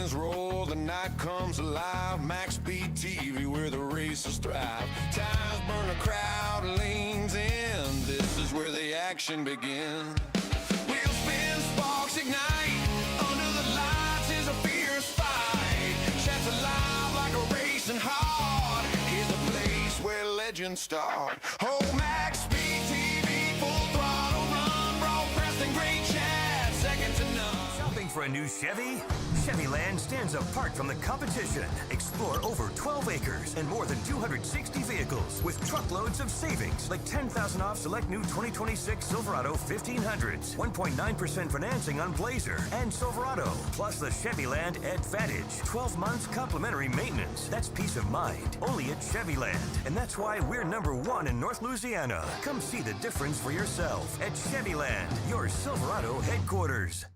engines roar, the night comes alive. Maxspeedtv, where the racers thrive. Tires burn, a crowd leans in. This is where the action begins. Wheels spin, sparks ignite. Under the lights is a fierce fight. Chats alive like a racing heart. Here's a place where legends start. Oh, Maxspeedtv, full throttle run, broadcasting great chat, second to none. Shopping for a new Chevy? Chevyland stands apart from the competition. Explore over 12 acres and more than 260 vehicles with truckloads of savings, like $10,000 off select new 2026 Silverado 1500s, 1.9% financing on Blazer and Silverado, plus the Chevyland Advantage, 12 months complimentary maintenance. That's peace of mind, only at Chevyland. And that's why we're #1 in North Louisiana. Come see the difference for yourself at Chevyland, your Silverado headquarters.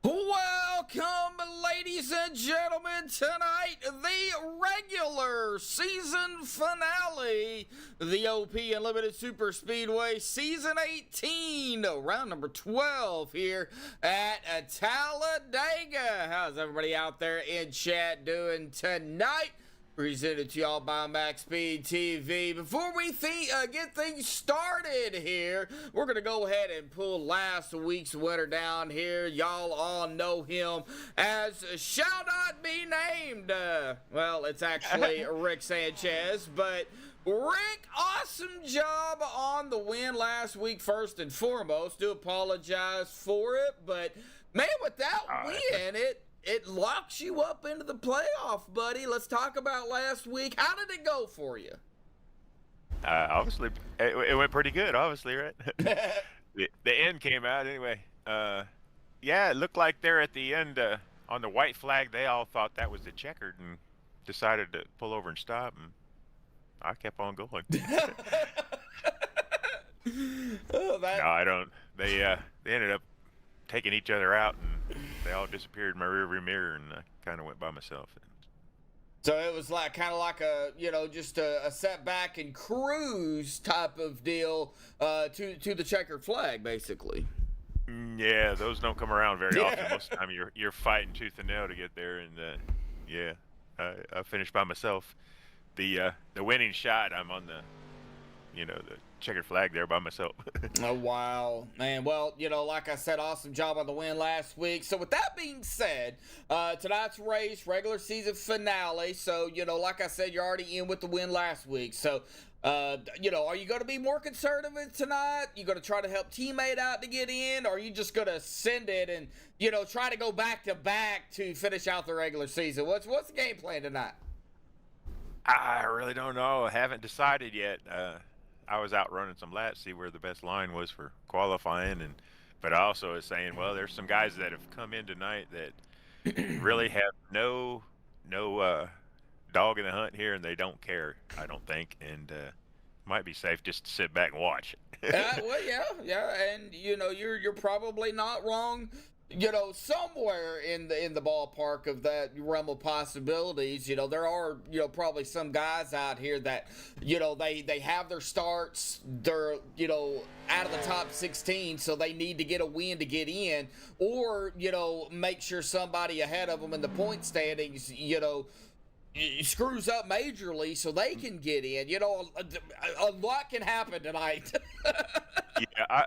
Welcome, ladies and gentlemen, tonight, the regular season finale, the OP Unlimited Super Speedway Season 18, round number 12 here at Talladega. How's everybody out there in chat doing tonight? Presented to y'all by Maxspeedtv. Before we get things started here, we're going to go ahead and pull last week's winner down here. Y'all all know him as shall not be named. Well, it's actually Rick Sanchez, but Rick, awesome job on the win last week, first and foremost. Do apologize for it, but man, with that win, it locks you up into the playoff, buddy. Let's talk about last week. How did it go for you? Obviously, it went pretty good, obviously, right? the end came out anyway. Yeah, it looked like there at the end on the white flag, they all thought that was the checkered and decided to pull over and stop, and I kept on going. No, I don't. They ended up taking each other out, and they all disappeared in my rearview mirror, and I kind of went by myself. So it was like kind of like a, just a setback and cruise type of deal to the checkered flag, basically. Yeah, those don't come around very often. Most of the time you're fighting tooth and nail to get there, and yeah, I finished by myself. The winning shot, I'm on the checkered flag there by myself. Oh, wow, man. Well, like I said, awesome job on the win last week. So with that being said, tonight's race, regular season finale. So, like I said, you're already in with the win last week. So, are you going to be more conservative tonight? You going to try to help teammate out to get in? Or are you just going to send it and, try to go back to back to finish out the regular season? What's the game plan tonight? I really don't know. I haven't decided yet. I was out running some laps, see where the best line was for qualifying, but I also was saying, well, there's some guys that have come in tonight that really have no dog in the hunt here, and they don't care, I don't think, and might be safe just to sit back and watch. Well, yeah, and you're probably not wrong. Somewhere in the ballpark of that realm of possibilities, there are, probably some guys out here that, they have their starts, they're, out of the top 16, so they need to get a win to get in, or, make sure somebody ahead of them in the point standings, screws up majorly so they can get in. A lot can happen tonight. Yeah,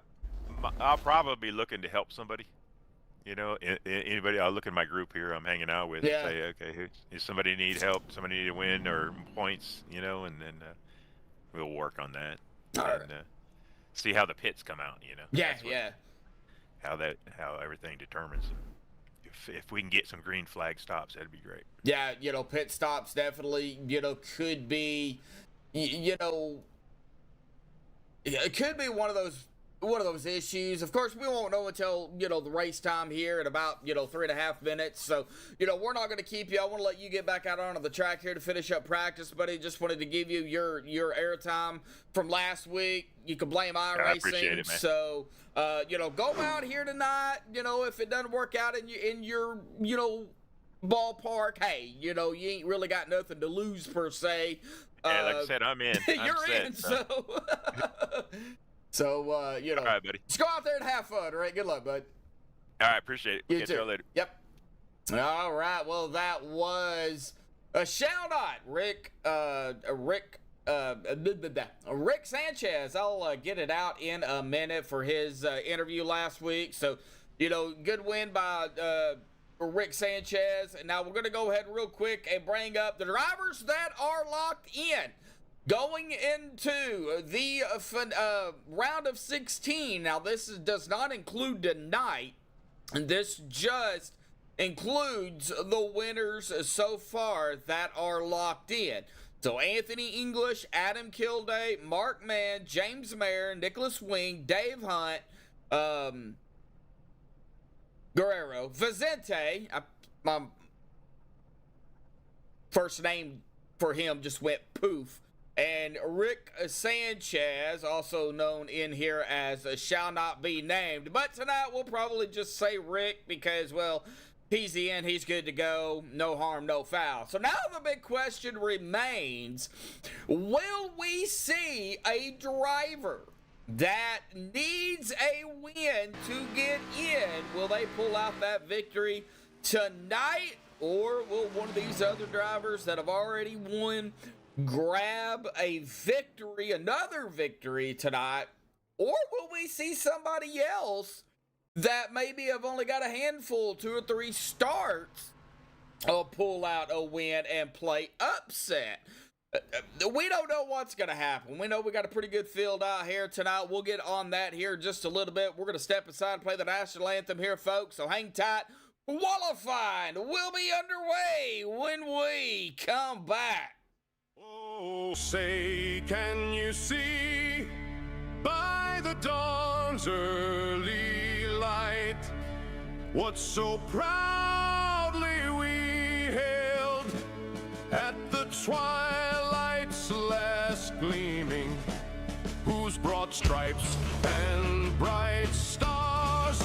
I'll probably be looking to help somebody. Anybody, I'll look in my group here I'm hanging out with and say, okay, if somebody need help, somebody need a win or points, and then we'll work on that. And see how the pits come out, How everything determines. If we can get some green flag stops, that'd be great. Yeah, pit stops definitely, could be, it could be one of those issues. Of course, we won't know until, the race time here in about, 3.5 minutes. So, we're not going to keep you. I want to let you get back out onto the track here to finish up practice, buddy. Just wanted to give you your airtime from last week. You can blame iRacing. I appreciate it, man. So, go out here tonight. If it doesn't work out in your ballpark, hey, you ain't really got nothing to lose per se. Yeah, like I said, I'm in. You're in, so. So, All right, buddy. Just go out there and have fun, all right? Good luck, bud. All right, appreciate it. You Catch too. y'all later. Yep. All right, well, that was a shout-out, Rick Sanchez. I'll get it out in a minute for his interview last week. So, good win by Rick Sanchez. And now we're going to go ahead real quick and bring up the drivers that are locked in going into the round of 16. Now, this does not include tonight. This just includes the winners so far that are locked in. So, Anthony English, Adam Kilday, Mark Mann, James Mayer, Nicholas Wing, Dave Hunt, Guerrero, Vicente. My first name for him just went poof. And Rick Sanchez, also known in here as Shall Not Be Named. But tonight we'll probably just say Rick because, well, he's in, he's good to go, no harm, no foul. So now the big question remains, will we see a driver that needs a win to get in? Will they pull out that victory tonight? Or will one of these other drivers that have already won grab a victory, another victory tonight? Or will we see somebody else that maybe have only got a handful, 2 or 3 starts, pull out a win and play upset? We don't know what's going to happen. We know we got a pretty good field out here tonight. We'll get on that here in just a little bit. We're going to step aside and play the national anthem here, folks, so hang tight. Qualifying will be underway when we come back. Oh, say, can you see by the dawn's early light what so proudly we hailed at the twilight's last gleaming, whose broad stripes and bright stars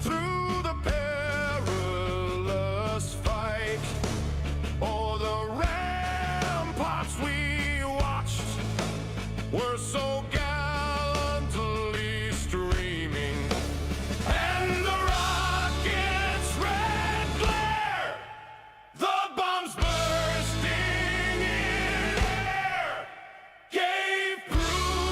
through the perilous fight o'er the ramparts we watched were so gallantly streaming, and the rocket's red glare, the bombs bursting in air, gave proof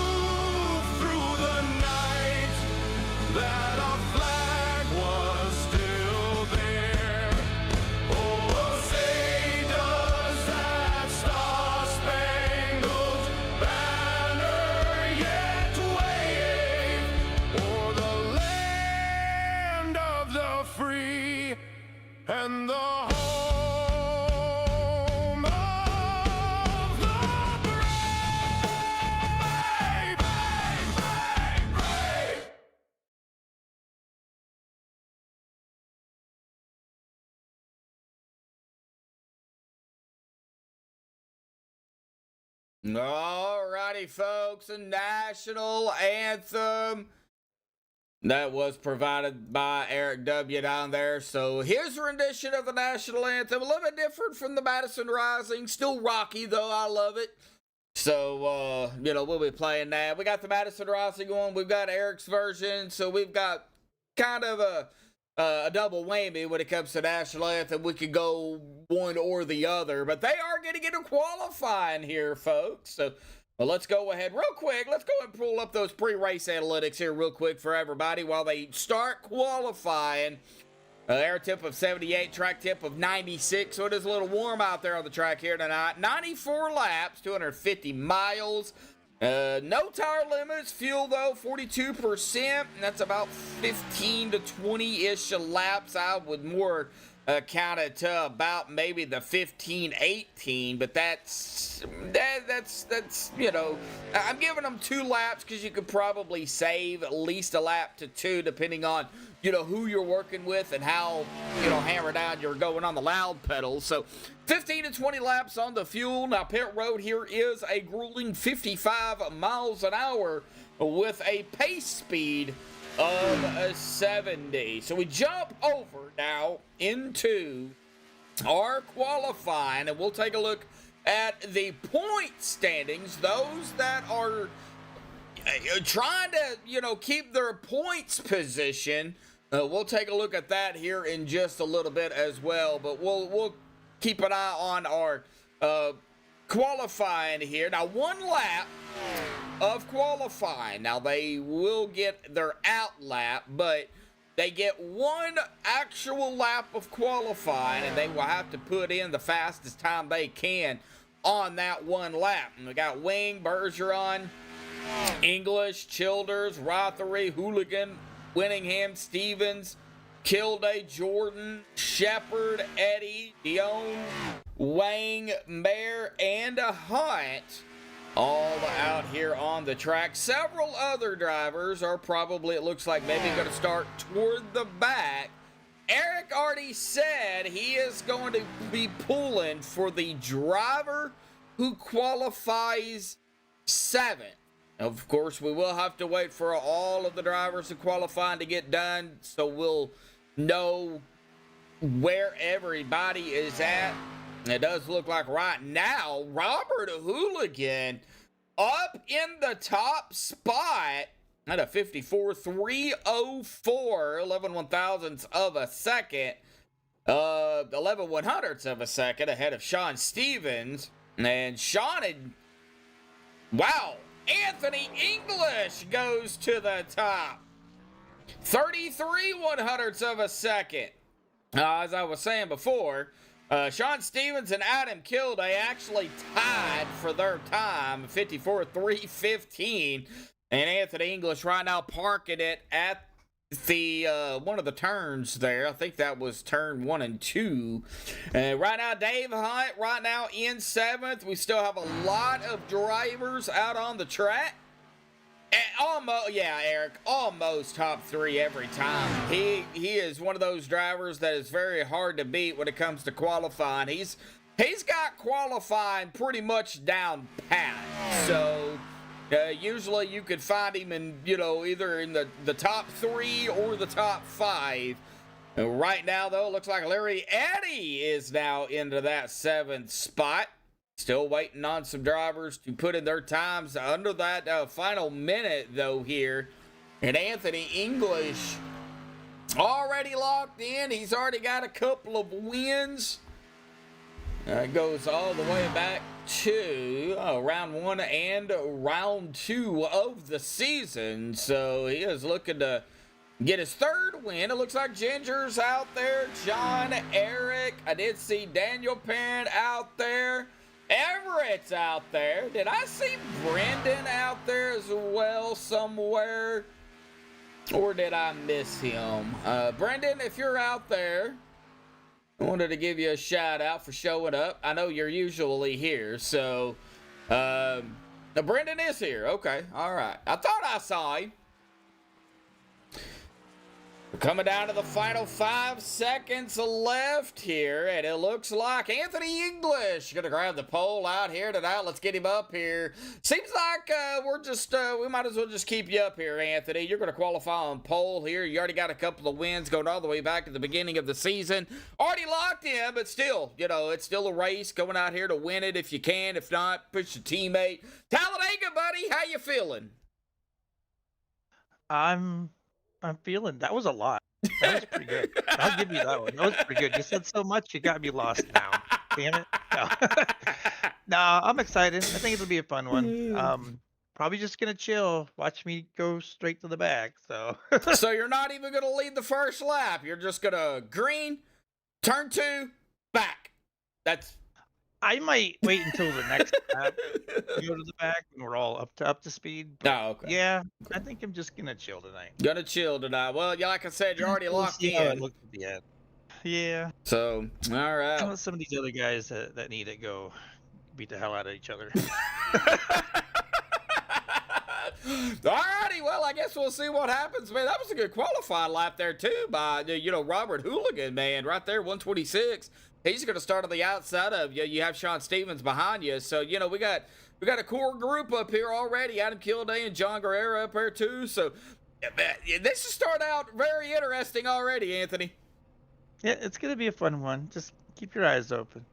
Alrighty, folks, a national anthem that was provided by Eric W. down there. So his rendition of the national anthem, a little bit different from the Madison Rising. Still rocky, though. I love it. So, we'll be playing that. We got the Madison Rising one. We've got Eric's version. So we've got kind of a double whammy when it comes to national anthem. We could go one or the other, but they are going to get a qualifying here, folks. So, well, let's go ahead real quick. Let's go and pull up those pre-race analytics here real quick for everybody while they start qualifying. Air tip of 78, track tip of 96. So it is a little warm out there on the track here tonight. 94 laps, 250 miles. No tire limits. Fuel, though, 42%. That's about 15 to 20-ish laps. I would more count it to about maybe the 15, 18. But that's I'm giving them 2 laps because you could probably save at least a lap to 2 depending on, who you're working with and how, hammer down you're going on the loud pedals. So 15 to 20 laps on the fuel. Now, pit road here is a grueling 55 miles an hour with a pace speed of 70. So we jump over now into our qualifying, and we'll take a look at the point standings. Those that are trying to, keep their points position. We'll take a look at that here in just a little bit as well, but we'll keep an eye on our qualifying here. Now, 1 lap of qualifying. Now, they will get their out lap, but they get 1 actual lap of qualifying, and they will have to put in the fastest time they can on that 1 lap. And we got Wing, Bergeron, English, Childers, Rothery, Hooligan, Winningham, Stevens, Kilday, Jordan, Shepard, Eddie, Dion, Wang, Mayer, and Hunt all out here on the track. Several other drivers are probably, it looks like, maybe going to start toward the back. Eric already said he is going to be pulling for the driver who qualifies 7th. Of course, we will have to wait for all of the drivers to qualify to get done, so we'll know where everybody is at. It does look like right now, Robert Hooligan up in the top spot at a 54.304, 11 1,000ths of a second, 11 100ths of a second ahead of Sean Stevens. And Sean had, wow, Anthony English goes to the top. 33 100ths of a second. As I was saying before, Sean Stevens and Adam Kilday actually tied for their time, 54.315. And Anthony English right now parking it at the one of the turns there. I think that was turn 1 and 2. Right now, Dave Hunt right now in 7th. We still have a lot of drivers out on the track. And almost, yeah, Eric, almost top 3 every time. He is one of those drivers that is very hard to beat when it comes to qualifying. He's got qualifying pretty much down pat. So usually you could find him in, either in the top 3 or the top 5. Right now, though, it looks like Larry Eddy is now into that 7th spot. Still waiting on some drivers to put in their times under that final minute, though, here. And Anthony English already locked in. He's already got a couple of wins. Goes all the way back to round 1 and round 2 of the season. So he is looking to get his 3rd win. It looks like Ginger's out there. John, Eric. I did see Daniel Penn out there. Everett's out there. Did I see Brendan out there as well somewhere? Or did I miss him? Brendan, if you're out there, I wanted to give you a shout out for showing up. I know you're usually here, so Brendan is here. Okay, all right. I thought I saw him. Coming down to the final 5 seconds left here, and it looks like Anthony English going to grab the pole out here tonight. Let's get him up here. Seems like we might as well just keep you up here, Anthony. You're going to qualify on pole here. You already got a couple of wins going all the way back to the beginning of the season. Already locked in, but still, it's still a race going out here to win it if you can. If not, push your teammate. Talladega, buddy, how you feeling? I'm feeling that was a lot. That was pretty good. I'll give you that one. That was pretty good. You said so much, you got me lost now. Damn it. No. No, I'm excited. I think it'll be a fun one. Probably just gonna chill. Watch me go straight to the back. So. So you're not even gonna lead the first lap. You're just gonna green, turn 2, back. I might wait until the next lap to go to the back when we're all up to speed. Oh, okay. Yeah, I think I'm just gonna chill tonight. Gonna chill tonight. Well, yeah, like I said, you're already We'll locked see how it in. looks at the end. Yeah. So, all right. Some of these other guys that need it go beat the hell out of each other. Alrighty, well, I guess we'll see what happens, man. That was a good qualifying lap there too by Robert Hooligan, man, right there, 126. He's going to start on the outside of you. You have Sean Stevens behind you, so we got a core group up here already. Adam Kilday and John Guerrero up here too. So this will start out very interesting already, Anthony. Yeah, it's gonna be a fun one. Just keep your eyes open.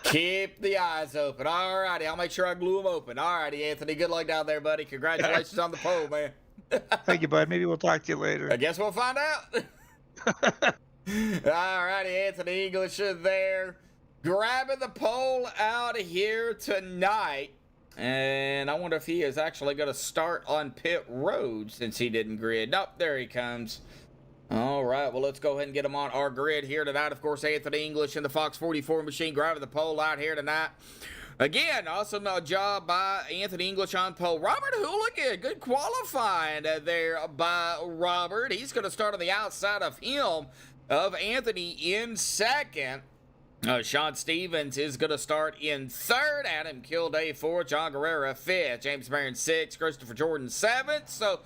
Keep the eyes open. All righty. I'll make sure I glue them open. All righty, Anthony. Good luck down there, buddy. Congratulations on the pole, man. Thank you, bud. Maybe we'll talk to you later. I guess we'll find out. All righty, Anthony English is there. Grabbing the pole out of here tonight. And I wonder if he is actually going to start on pit road since he didn't grid. Nope, there he comes. All right, well, let's go ahead and get him on our grid here tonight. Of course, Anthony English in the Fox 44 machine grabbing the pole out here tonight. Again, awesome job by Anthony English on pole. Robert Hooligan, good qualifying there by Robert. He's going to start on the outside of him, of Anthony in second. Sean Stevens is going to start in third. Adam Kilday fourth. John Guerrero fifth. James Barron sixth. Christopher Jordan seventh. So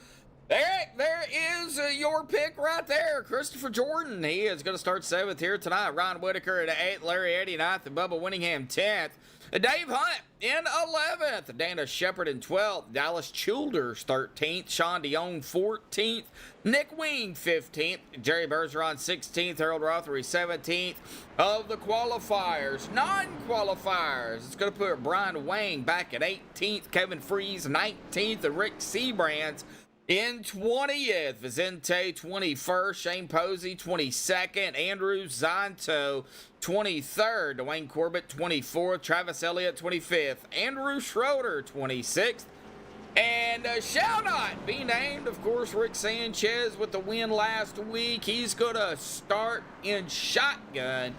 there is your pick right there, Christopher Jordan. He is going to start 7th here tonight. Ryan Whitaker at 8th, Larry Eddy 9th, and Bubba Winningham 10th. Dave Hunt in 11th, Dana Shepard in 12th, Dallas Childers 13th, Sean Dion 14th, Nick Wing 15th, Jerry Bergeron 16th, Harold Rothery 17th. Of the qualifiers, non-qualifiers, it's going to put Brian Wang back at 18th, Kevin Freeze 19th, and Rick Seabrands in 20th, Vicente 21st, Shane Posey 22nd, Andrew Zanto 23rd, Dwayne Corbett 24th, Travis Elliott 25th, Andrew Schroeder 26th, and shall not be named, of course, Rick Sanchez with the win last week. He's going to start in shotgun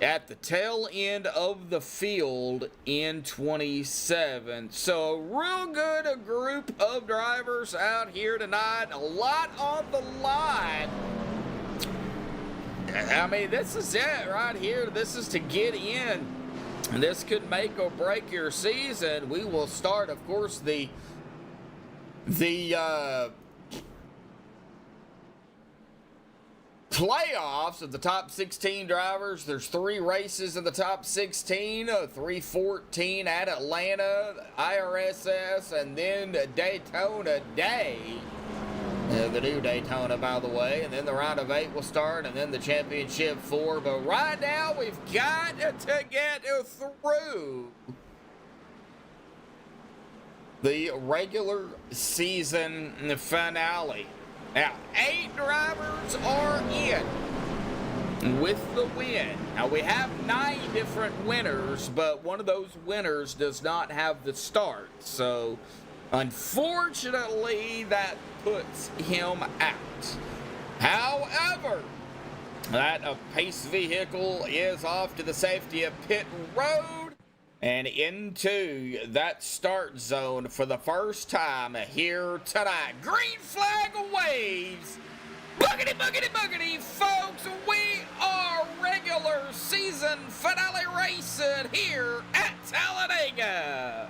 at the tail end of the field in 27. So a real good group of drivers out here tonight. A lot on the line. I mean, this is it right here. This is to get in. And this could make or break your season. We will start, of course, the playoffs of the top 16 drivers. There's 3 races in the top 16, 314 at Atlanta, IRSS, and then Daytona Day. The new Daytona, by the way, and then the round of 8 will start, and then the championship 4. But right now, we've got to get through the regular season finale. Now, 8 drivers are in with the win. Now, we have 9 different winners, but one of those winners does not have the start. So, unfortunately, that puts him out. However, that pace vehicle is off to the safety of pit road and into that start zone for the first time here tonight. Green flag waves. Boogity, boogity, boogity, folks. We are regular season finale racing here at Talladega.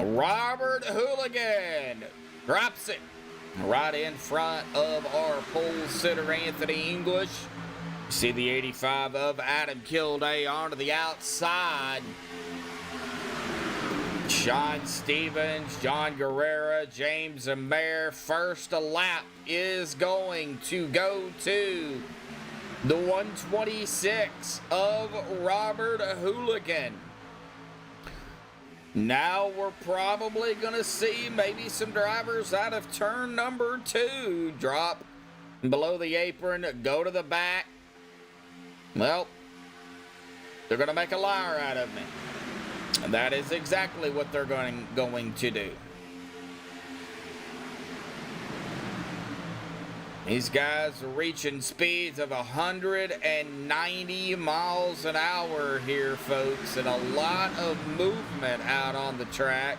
Robert Hooligan drops it right in front of our pole sitter, Anthony English. See the 85 of Adam Kilday onto the outside. Sean Stevens, John Guerrera, James Amer. First lap is going to go to the 126 of Robert Hooligan. Now we're probably going to see maybe some drivers out of turn number 2 drop below the apron, go to the back. Well, they're going to make a liar out of me. And that is exactly what they're going to do. These guys are reaching speeds of 190 miles an hour here, folks, and a lot of movement out on the track.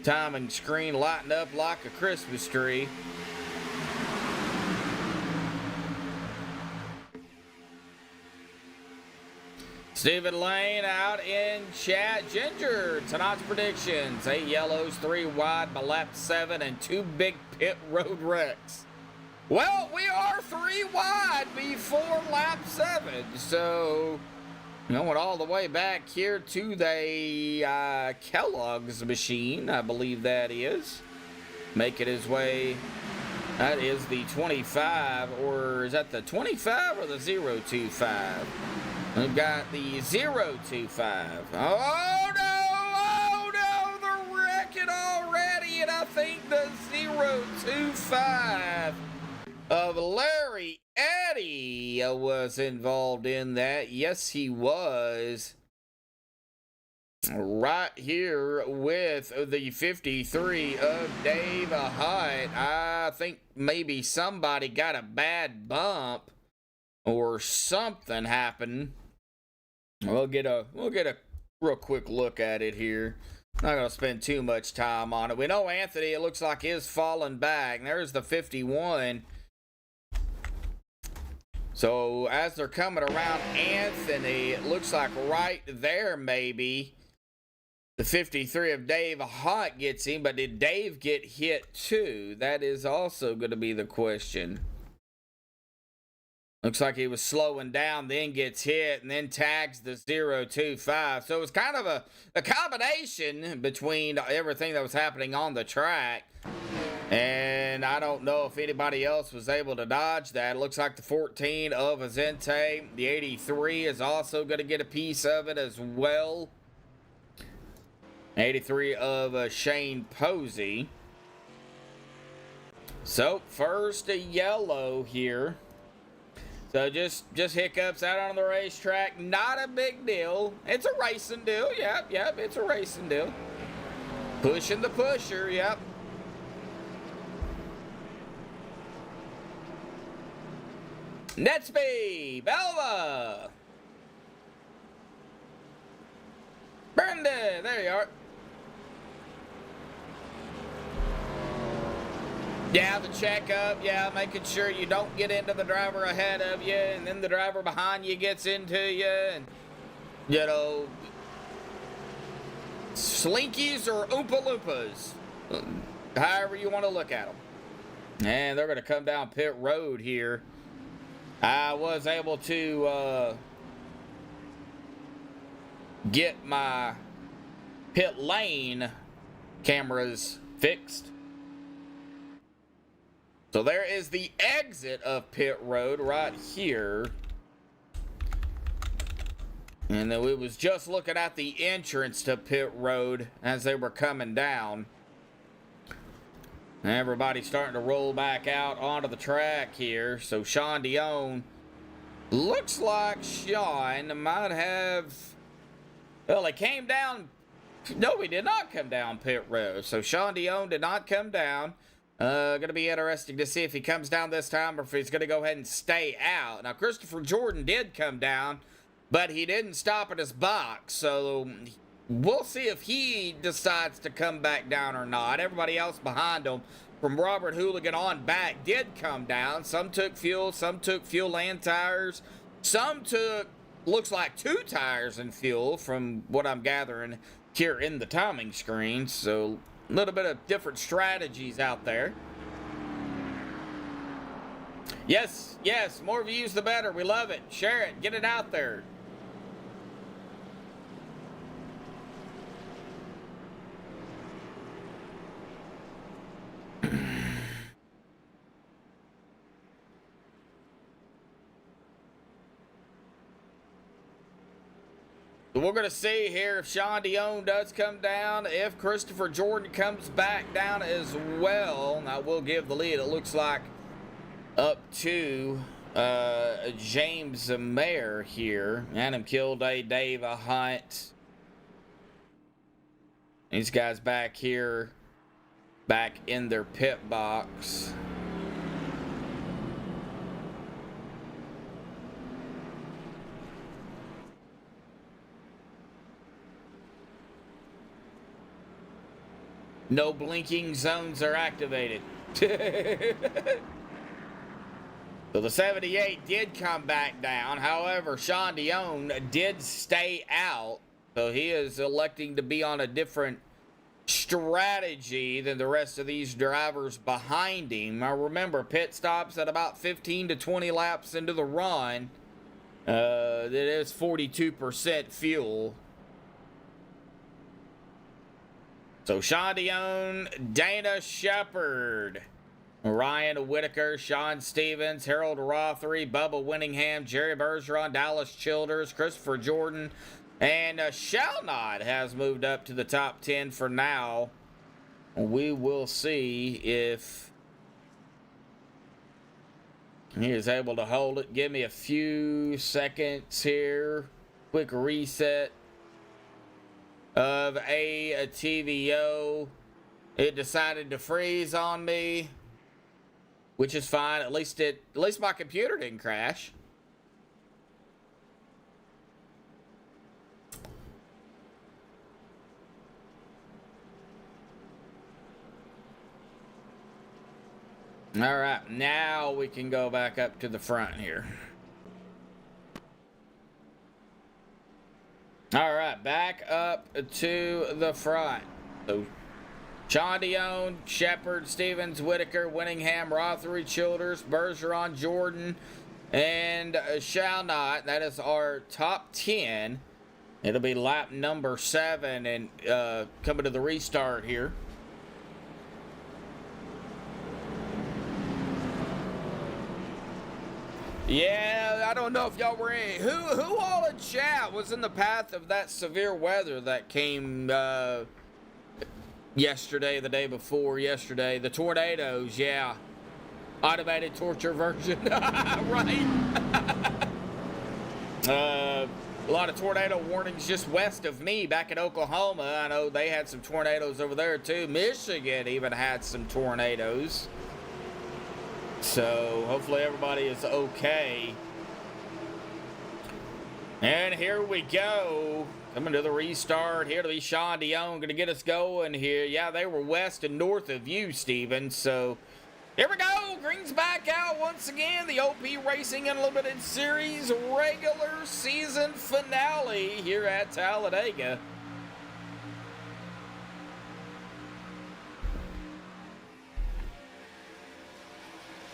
Timing screen lighting up like a Christmas tree. Stephen Lane out in chat. Ginger, tonight's predictions: 8 yellows, 3 wide by lap 7, and 2 big pit road wrecks. Well, we are 3 wide before lap 7, so going all the way back here to the Kellogg's machine, I believe that is. Making his way, that is the 25, or is that the 25 or the 025? We've got the 025. Oh no, they're wrecking already, and I think the 025 of Larry Eddy was involved in that. Yes, he was. Right here with the 53 of Dave Hutt. I think maybe somebody got a bad bump or something happened. We'll get a real quick look at it here. Not going to spend too much time on it. We know Anthony, it looks like, is falling back. There's the 51. So as they're coming around Anthony, it looks like right there maybe the 53 of Dave Hutt gets him, but did Dave get hit too? That is also going to be the question. Looks like he was slowing down, then gets hit, and then tags the 025. So it was kind of a combination between everything that was happening on the track. And I don't know if anybody else was able to dodge that. It looks like the 14 of Azente. The 83 is also going to get a piece of it as well. 83 of Shane Posey. So first a yellow here. So just hiccups out on the racetrack. Not a big deal. It's a racing deal. Yep, it's a racing deal. Pushing the pusher, yep. Netsby, Belva. Brenda, there you are. Yeah, the checkup, yeah, making sure you don't get into the driver ahead of you, and then the driver behind you gets into you, and, you know, slinkies or Oompa Loompas, however you want to look at them. And they're going to come down pit road here. I was able to get my pit lane cameras fixed. So there is the exit of pit road right here. And then we was just looking at the entrance to pit road as they were coming down. Everybody's starting to roll back out onto the track here. So Sean Dion, looks like Sean might have, well, he came down. No, he did not come down pit road. So Sean Dion did not come down. Going to be interesting to see if he comes down this time or if he's going to go ahead and stay out. Now, Christopher Jordan did come down, but he didn't stop at his box. So we'll see if he decides to come back down or not. Everybody else behind him, from Robert Hooligan on back, did come down. Some took fuel and tires. Some took, looks like 2 tires and fuel from what I'm gathering here in the timing screen, so a little bit of different strategies out there. Yes, yes, more views the better. We love it. Share it. Get it out there. We're going to see here if Sean Dion does come down, if Christopher Jordan comes back down as well. Now, we'll give the lead, it looks like, up to James Mayer here. Adam Kilday, Dave Hunt. These guys back here, back in their pit box. No blinking zones are activated. So the 78 did come back down. However, Sean Dion did stay out. So he is electing to be on a different strategy than the rest of these drivers behind him. Now remember, pit stops at about 15 to 20 laps into the run. That is 42% fuel. So Sean Dion, Dana Shepard, Ryan Whitaker, Sean Stevens, Harold Rothery, Bubba Winningham, Jerry Bergeron, Dallas Childers, Christopher Jordan, and Shalnod has moved up to the top 10 for now. We will see if he is able to hold it. Give me a few seconds here. Quick reset of a TVO. It decided to freeze on me, which is fine. At least my computer didn't crash. All right, now we can go back up to the front here. All right, back up to the front. So, Sean Dion, Shepard, Stevens, Whitaker, Winningham, Rothery, Childers, Bergeron, Jordan, and Shalnod. That is our top 10. It'll be lap number 7 and coming to the restart here. Yeah, I don't know if y'all were in. Who all in chat was in the path of that severe weather that came yesterday, the day before yesterday? The tornadoes, yeah. Automated torture version, right? A lot of tornado warnings just west of me back in Oklahoma. I know they had some tornadoes over there too. Michigan even had some tornadoes. So, hopefully everybody is okay. And here we go. Coming to the restart. Here to be Sean Dion. Going to get us going here. Yeah, they were west and north of you, Steven. So, here we go. Green's back out once again. The OP Racing Unlimited Series regular season finale here at Talladega.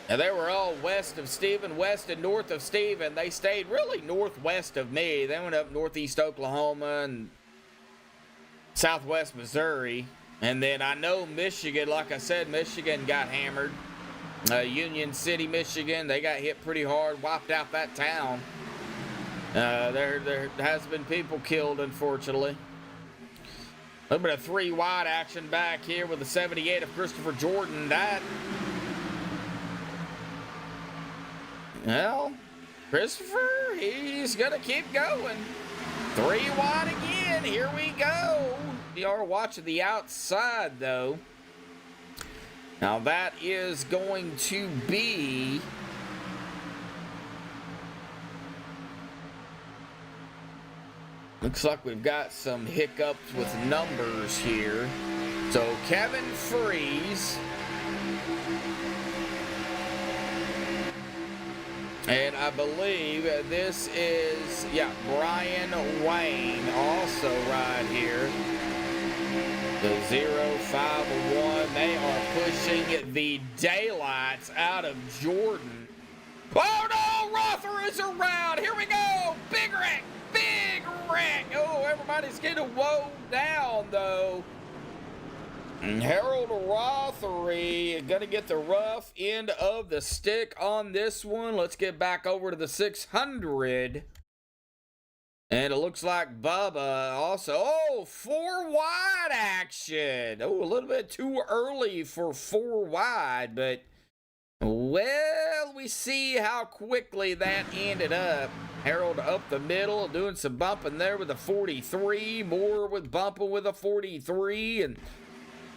And they were all west of Steven, west and north of Steven. They stayed really northwest of me. They went up northeast Oklahoma and southwest Missouri. And then I know Michigan, like I said, Michigan got hammered. Union City, Michigan, they got hit pretty hard, wiped out that town. There has been people killed, unfortunately. A little bit of 3 wide action back here with the 78 of Christopher Jordan. Well, Christopher, he's going to keep going. 3 wide again. Here we go. We are watching the outside, though. Now, that is going to be... Looks like we've got some hiccups with numbers here. So, Kevin Freeze... And I believe this is, yeah, Brian Wayne also right here. The 051, they are pushing the daylights out of Jordan. Oh no, Rother is around. Here we go. Big wreck. Big wreck. Oh, everybody's getting woe down though. And Harold Rothery gonna get the rough end of the stick on this one. Let's get back over to the 600. And it looks like Bubba also. Oh, 4 wide action. Oh, a little bit too early for 4 wide, but well, we see how quickly that ended up. Harold up the middle, doing some bumping there with a 43. More with bumping with a 43. And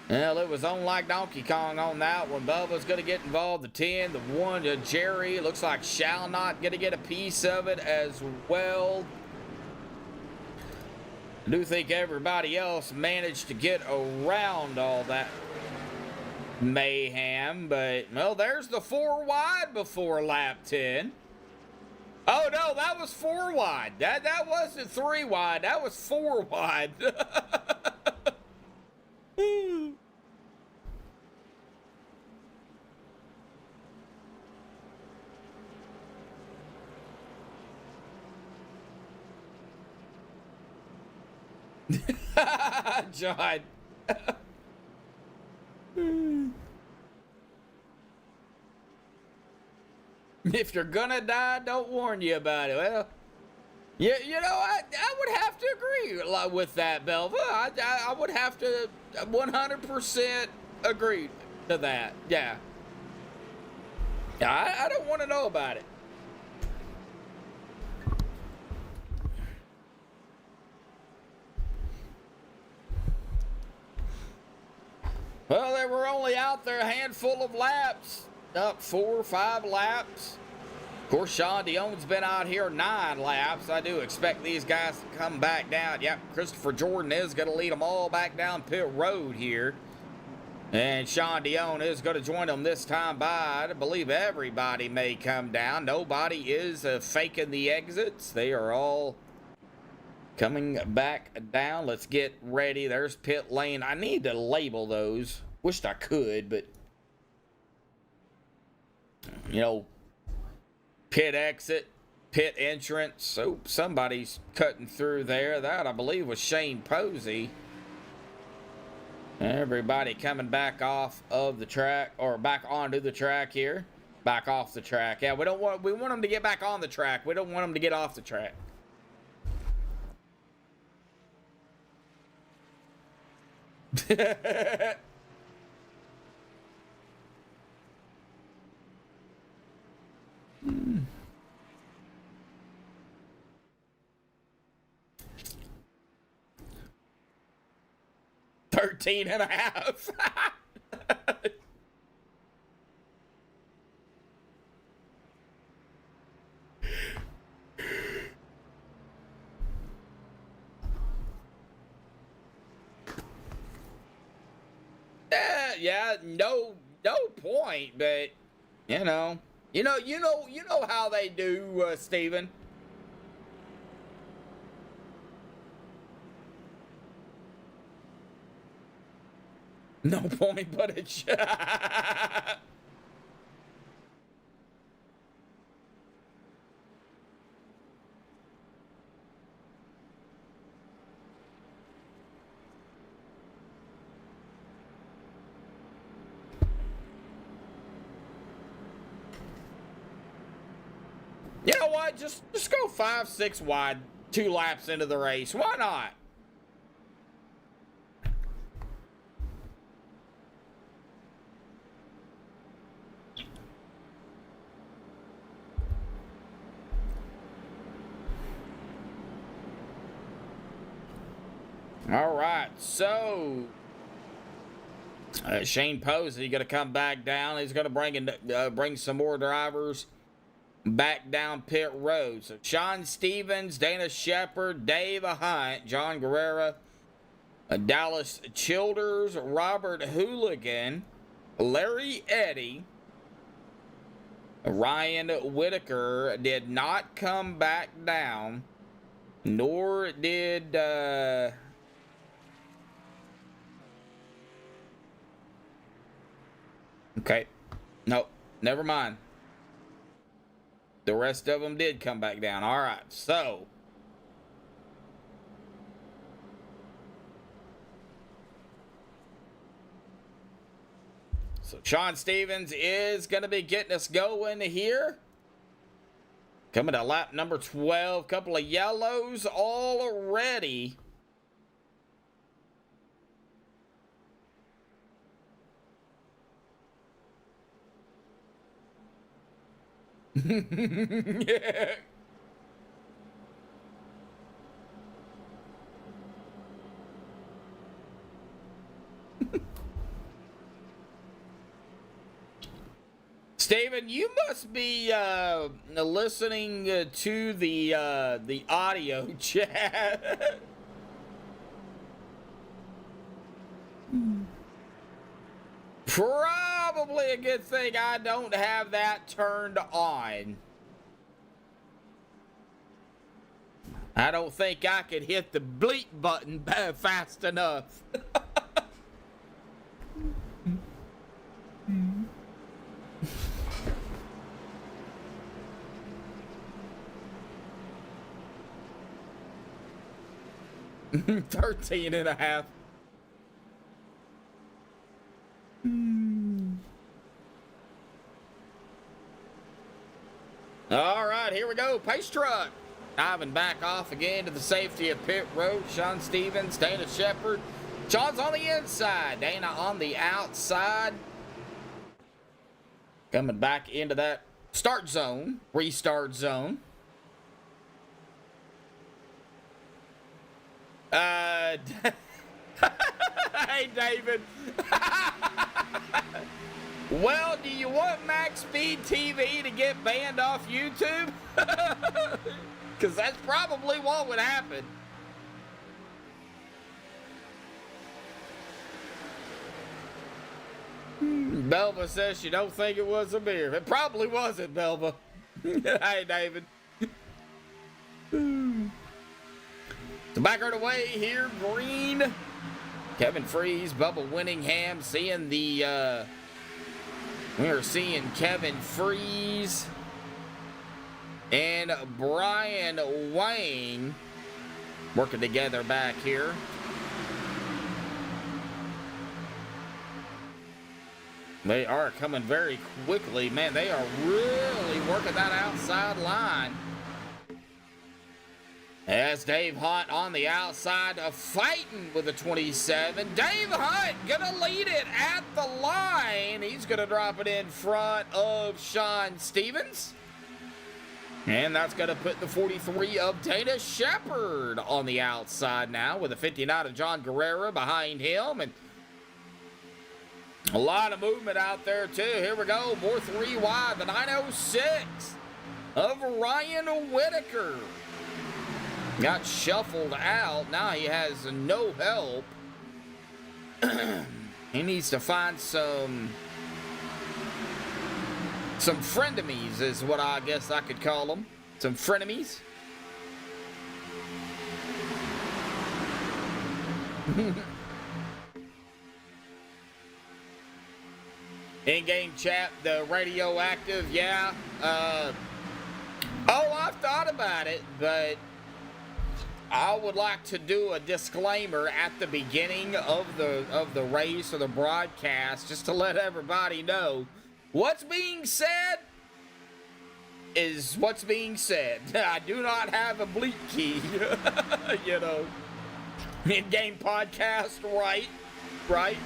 well, it was on like Donkey Kong on that one. Bubba's going to get involved. The 10, the 1 to Jerry. Looks like Shall Not going to get a piece of it as well. I do think everybody else managed to get around all that mayhem, but well, there's the 4 wide before lap 10. Oh no, that was 4 wide. That wasn't 3 wide. That was 4 wide. John. If you're gonna die, don't warn you about it. Well, you know, I would have to agree with that, Belva. I would have to 100% agree to that. Yeah. I don't want to know about it. Well, they were only out there a handful of laps. Up 4 or 5 laps. Of course, Sean Dion's been out here 9 laps. I do expect these guys to come back down. Yep, Christopher Jordan is going to lead them all back down pit road here. And Sean Dion is going to join them this time by, I believe everybody may come down. Nobody is faking the exits. They are all coming back down. Let's get ready. There's pit lane. I need to label those. Wished I could, but you know, pit exit, pit entrance. Oh, somebody's cutting through there. That, I believe, was Shane Posey. Everybody coming back off of the track, or back onto the track here. Back off the track. Yeah, we want them to get back on the track. We don't want them to get off the track. Hmm. 13 and a half. Yeah, no point, but you know how they do, Steven. No point, but it's you know what? Just go 5, 6 wide, 2 laps into the race. Why not? All right, so Shane Posey going to come back down. He's going to bring some more drivers back down pit road. So Sean Stevens, Dana Shepard, Dave Hunt, John Guerrera, Dallas Childers, Robert Hooligan, Larry Eddy, Ryan Whitaker did not come back down, nor did Okay. Nope. Never mind. The rest of them did come back down. All right. So. So Sean Stevens is going to be getting us going here. Coming to lap number 12. Couple of yellows already. Yeah. Steven, you must be listening to the audio chat. Probably a good thing I don't have that turned on. I don't think I could hit the bleep button fast enough. 13 and a half. All right, here we go. Pace truck. Diving back off again to the safety of pit road. Sean Stevens, Dana Shepard. Sean's on the inside. Dana on the outside. Coming back into that start zone, restart zone. Hey, David. Well, do you want Maxspeedtv to get banned off YouTube? Because that's probably what would happen. Belva says she don't think it was a beer. It probably wasn't, Belva. Hey, David. So back right away here, green. Kevin Freeze, Bubba Winningham, seeing the, we are seeing Kevin Freeze and Brian Wayne working together back here. They are coming very quickly. Man, they are really working that outside line. As Dave Hunt on the outside, fighting with the 27. Dave Hunt gonna lead it at the line. He's gonna drop it in front of Sean Stevens. And that's gonna put the 43 of Dana Shepard on the outside now, with a 59 of John Guerrera behind him. And a lot of movement out there too. Here we go, more 3 wide. The 906 of Ryan Whitaker got shuffled out. Now he has no help. He needs to find some frenemies is what I guess I could call them. Some frenemies. In-game chat, the radioactive, yeah. Oh, I've thought about it, but I would like to do a disclaimer at the beginning of the race or the broadcast, just to let everybody know what's being said is what's being said. I do not have a bleep key, you know. In-game podcast, right?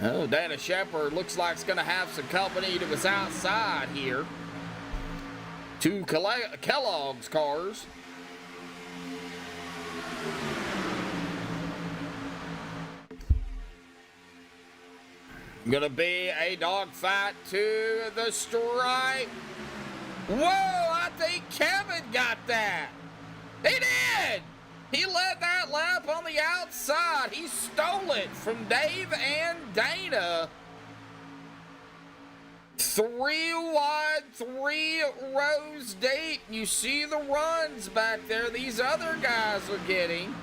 Oh, Dana Shepard looks like it's going to have some company to his outside here. 2 Kellogg's cars. Going to be a dogfight to the stripe. Whoa, I think Kevin got that. He did. He led that lap on the outside. He stole it from Dave and Dana. 3 wide, 3 rows deep. You see the runs back there these other guys are getting.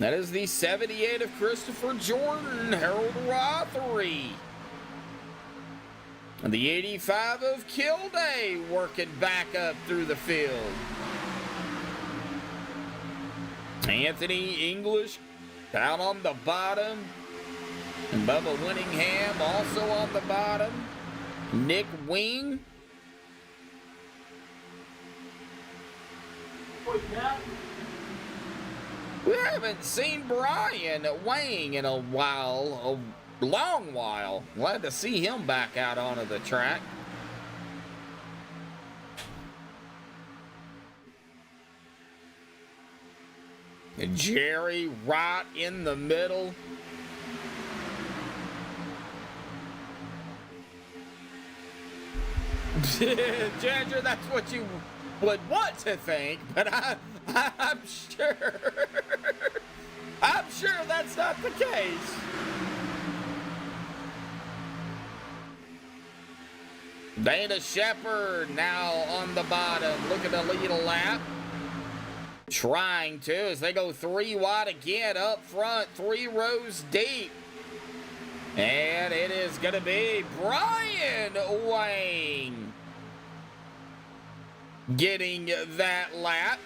That is the 78 of Christopher Jordan, Harold Rothery. And the 85 of Kilday working back up through the field. Anthony English down on the bottom. And Bubba Winningham also on the bottom. Nick Wing. We haven't seen Brian Wang in a while, a long while. Glad to see him back out onto the track. And Jerry right in the middle. Ginger, that's what you would want to think, but I'm sure. I'm sure that's not the case. Dana Shepard now on the bottom, looking to lead a lap. Trying to, as they go 3 wide again up front, 3 rows deep. And it is going to be Brian Wang getting that lap.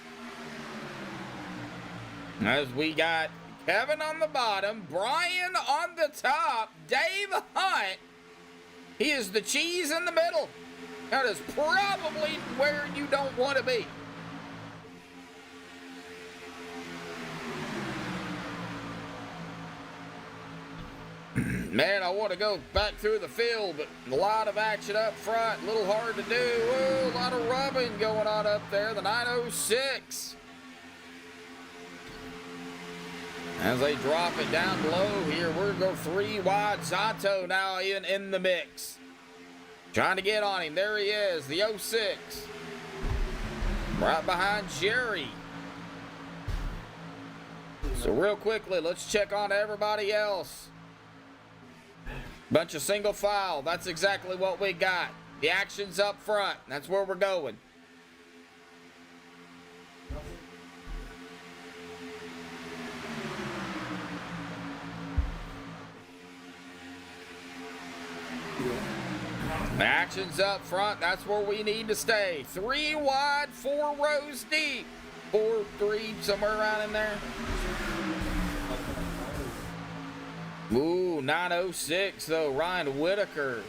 As we got Kevin on the bottom, Brian on the top, Dave Hunt. He is the cheese in the middle. That is probably where you don't want to be. Man, I want to go back through the field, but a lot of action up front, a little hard to do. Whoa, a lot of rubbing going on up there, the 906. As they drop it down below here, we're going to go 3 wide. Zato now in the mix. Trying to get on him. There he is, the 06. Right behind Jerry. So real quickly, let's check on everybody else. Bunch of single file. That's exactly what we got. The action's up front. That's where we're going. The action's up front. That's where we need to stay. 3 wide, 4 rows deep. 4, 3, somewhere around in there. Ooh, 906 though, Ryan Whitaker.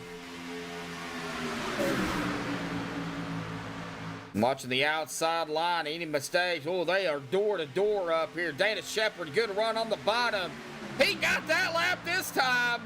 Watching the outside line, any mistakes? Oh, they are door to door up here. Dana Shepard, good run on the bottom. He got that lap this time.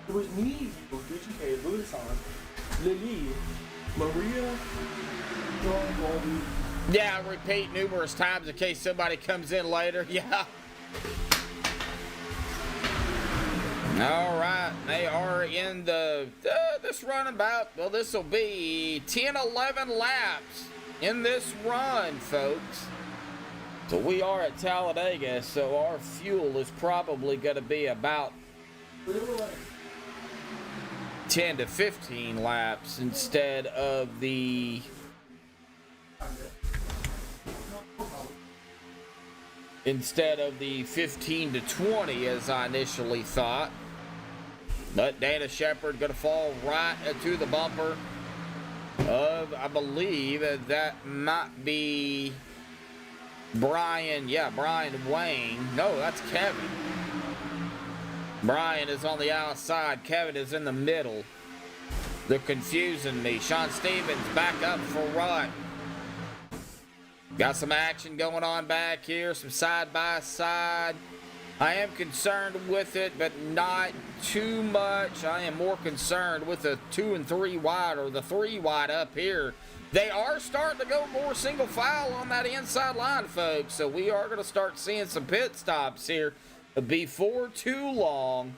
It was me, Gucci, Louis on, Lily, Maria, John, Bobby. Yeah, I repeat numerous times in case somebody comes in later. Yeah. All right, they are in the this run about, well, this will be 10, 11 laps in this run, folks. So we are at Talladega, so our fuel is probably going to be about 10 to 15 laps instead of the instead of the 15 to 20 as I initially thought. But Dana Shepard going to fall right to the bumper of, I believe that might be Brian. Yeah, Brian Wang. No, that's Kevin. Brian is on the outside. Kevin is in the middle. They're confusing me. Sean Stevens back up for run. Got some action going on back here. Some side by side. I am concerned with it, but not too much. I am more concerned with the 2 and 3 wide, or the 3 wide up here. They are starting to go more single file on that inside line, folks. So we are going to start seeing some pit stops here before too long.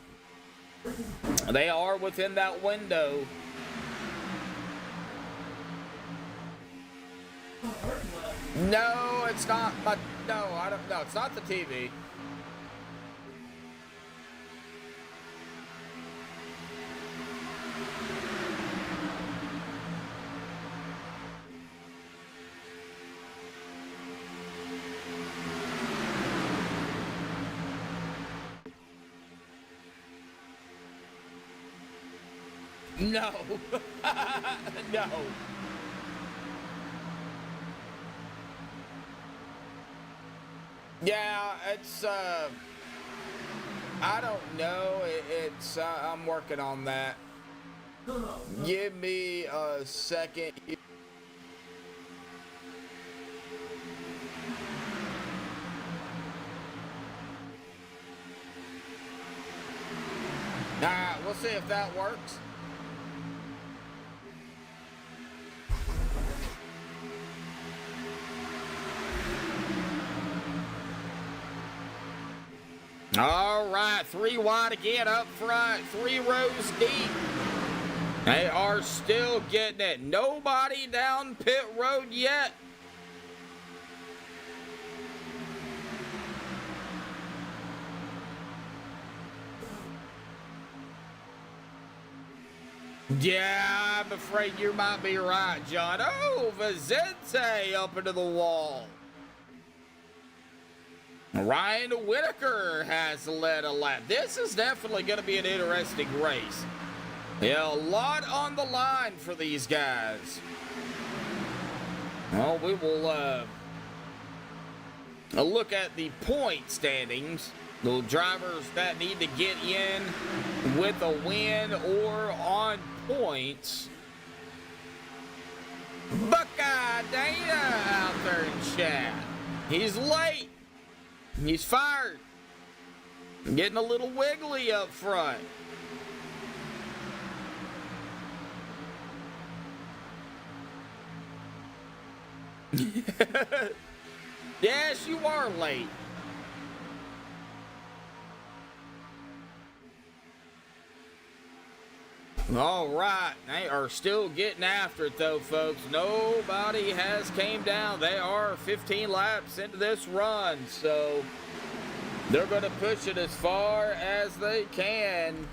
They are within that window. No, it's not. But no, I don't know. It's not the TV. No. No. Yeah, it's, I don't know. It's, I'm working on that. Give me a second. Alright, we'll see if that works. All right, 3 wide again up front, 3 rows deep. They are still getting it. Nobody down pit road yet. Yeah, I'm afraid you might be right, John. Oh, Vicente up into the wall. Ryan Whitaker has led a lap. This is definitely going to be an interesting race. Yeah, a lot on the line for these guys. Well, we will look at the point standings. The drivers that need to get in with a win or on points. Buckeye Dana out there in chat. He's late. He's fired. Getting a little wiggly up front. Yes, you are late. All right, they are still getting after it though, folks. Nobody has came down. They are 15 laps into this run, so they're going to push it as far as they can.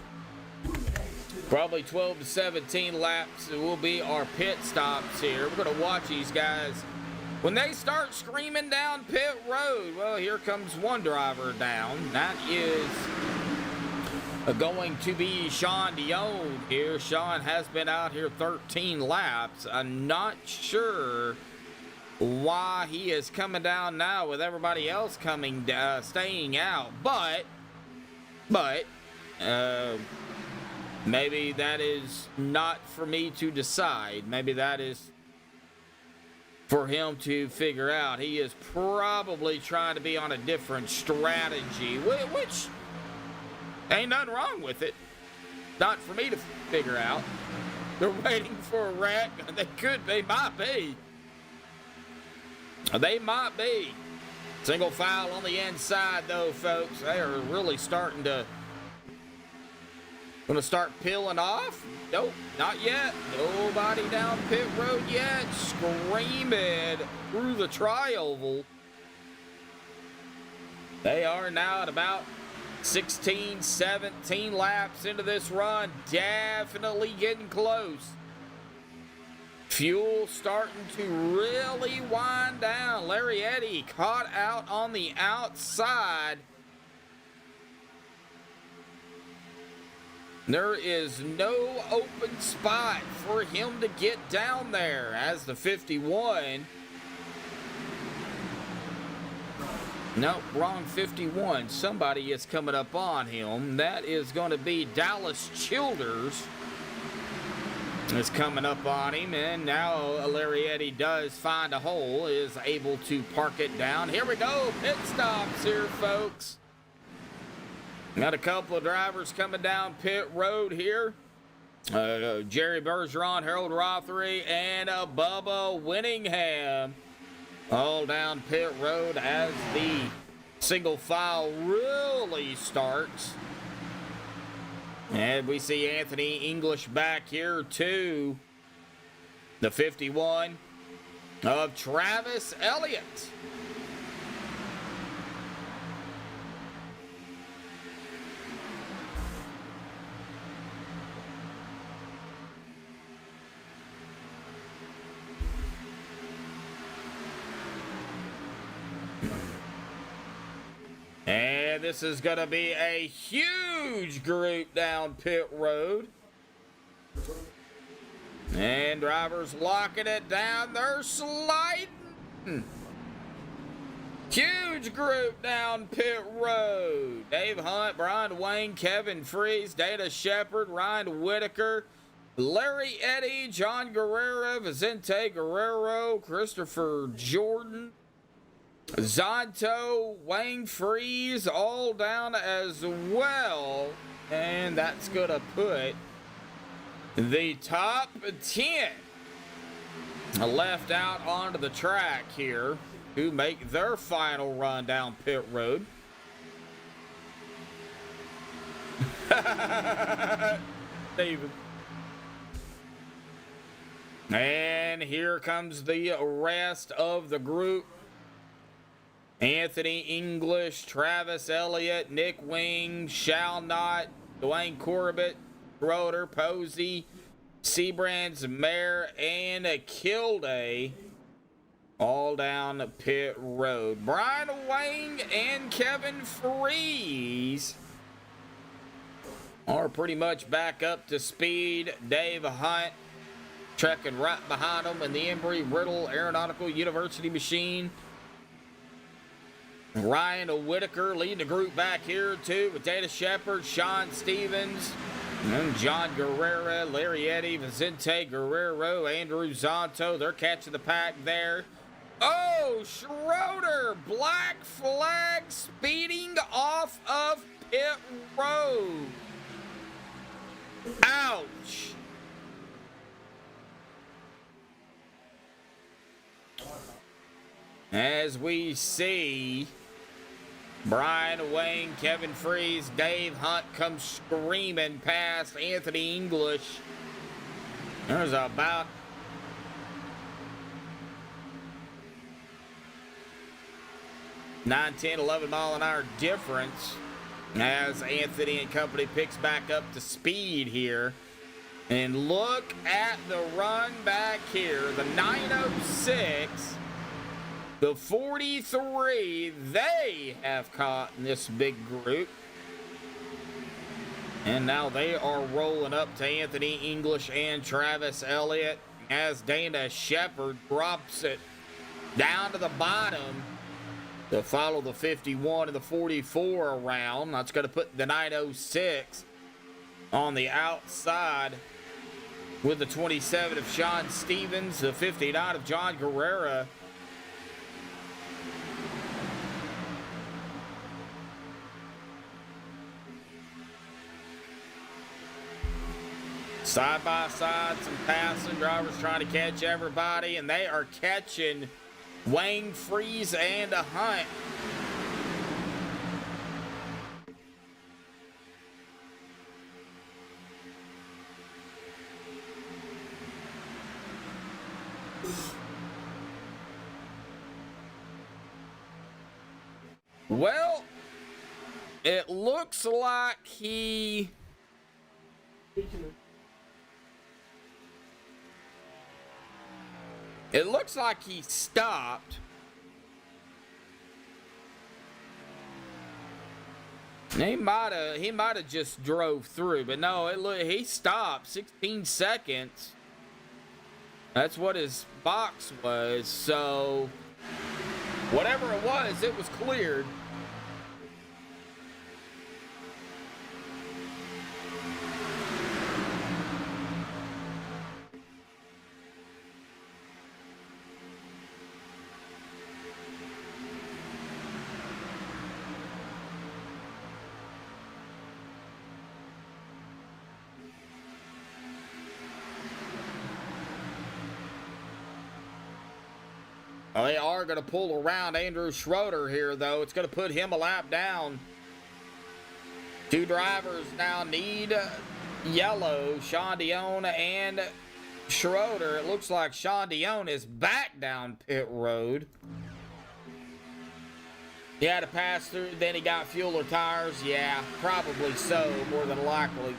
Probably 12 to 17 laps will be our pit stops here. We're going to watch these guys. When they start screaming down pit road, well, here comes one driver down. That is going to be Sean Dion here. Sean has been out here 13 laps. I'm not sure why he is coming down now with everybody else coming staying out, but maybe that is not for me to decide. Maybe that is for him to figure out. He is probably trying to be on a different strategy, which ain't nothing wrong with it. Not for me to figure out. They're waiting for a wreck. They could be, might be. They might be. Single file on the inside, though, folks. They are really starting to... Gonna start peeling off? Nope, not yet. Nobody down pit road yet. Screaming through the tri-oval. They are now at about 16, 17 laps into this run. Definitely getting close. Fuel starting to really wind down. Larry Eddy caught out on the outside. There is no open spot for him to get down there as the 51. Nope, wrong 51. Somebody is coming up on him. That is going to be Dallas Childers. Is coming up on him, and now Larry Eddy does find a hole, is able to park it down. Here we go, pit stops here, folks. Got a couple of drivers coming down pit road here. Jerry Bergeron, Harold Rothery, and Bubba Winningham. All down pit road as the single file really starts. And we see Anthony English back here to the 51 of Travis Elliott. And this is going to be a huge group down pit road. And drivers locking it down. They're sliding. Huge group down pit road. Dave Hunt, Brian Wayne, Kevin Freeze, Dana Shepard, Ryan Whitaker, Larry Eddy, John Guerrero, Vicente Guerrero, Christopher Jordan, Zonto, Wayne Freeze, all down as well. And that's going to put the top 10 left out onto the track here to make their final run down pit road. David. And here comes the rest of the group. Anthony English, Travis Elliott, Nick Wing, Shall Not, Dwayne Corbett, Schroeder, Posey, Seabrands, Mayer, and Kilday, all down pit road. Brian Wayne and Kevin Freeze are pretty much back up to speed. Dave Hunt trekking right behind them in the Embry-Riddle Aeronautical University machine. Ryan Whitaker leading the group back here too with Dana Shepard, Sean Stevens, and John Guerrero, Larry Eddy, Vicente Guerrero, Andrew Zonto. They're catching the pack there. Oh, Schroeder, black flag speeding off of pit road. Ouch. As we see Brian Wayne, Kevin Freeze, Dave Hunt come screaming past Anthony English. There's about 9, 10, 11 mile an hour difference as Anthony and company picks back up to speed here. And look at the run back here. The 906. The 43, they have caught in this big group. And now they are rolling up to Anthony English and Travis Elliott as Dana Shepard drops it down to the bottom to follow the 51 and the 44 around. That's going to put the 906 on the outside with the 27 of Sean Stevens, the 59 of John Guerrero. Side by side, some passing drivers trying to catch everybody, and they are catching Wayne Freeze and a Hunt. Well, it looks like he... It looks like he stopped. He might have just drove through, but no, he stopped 16 seconds. That's what his box was. So whatever it was cleared. They are going to pull around Andrew Schroeder here, though. It's going to put him a lap down Two drivers now need yellow, Sean Dion and Schroeder. It looks like Sean Dion is back down pit road. He had to pass through, then he got fuel or tires. Yeah, probably so, more than likely.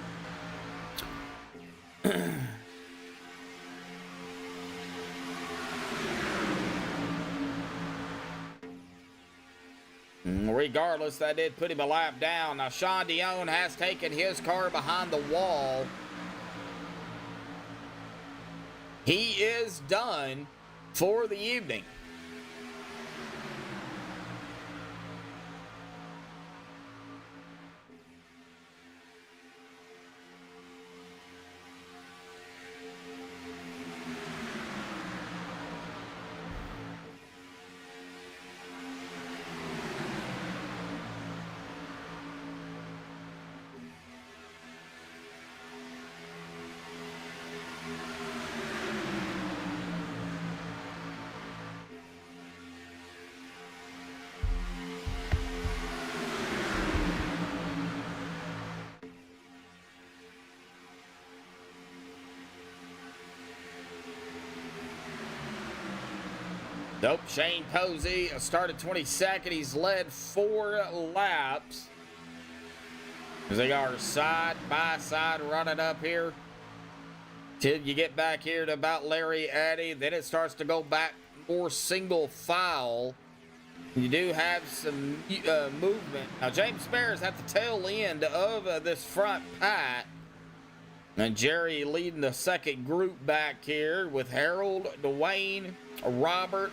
Regardless, that did put him a lap down. Now, Sean Dion has taken his car behind the wall. He is done for the evening. Nope, Shane Posey started 22nd. He's led 4 laps. As they are side by side running up here. Till you get back here to about Larry Addy. Then it starts to go back more single file. You do have some movement. Now, James Spares at the tail end of this front pack. And Jerry leading the second group back here with Harold, Dwayne, Robert,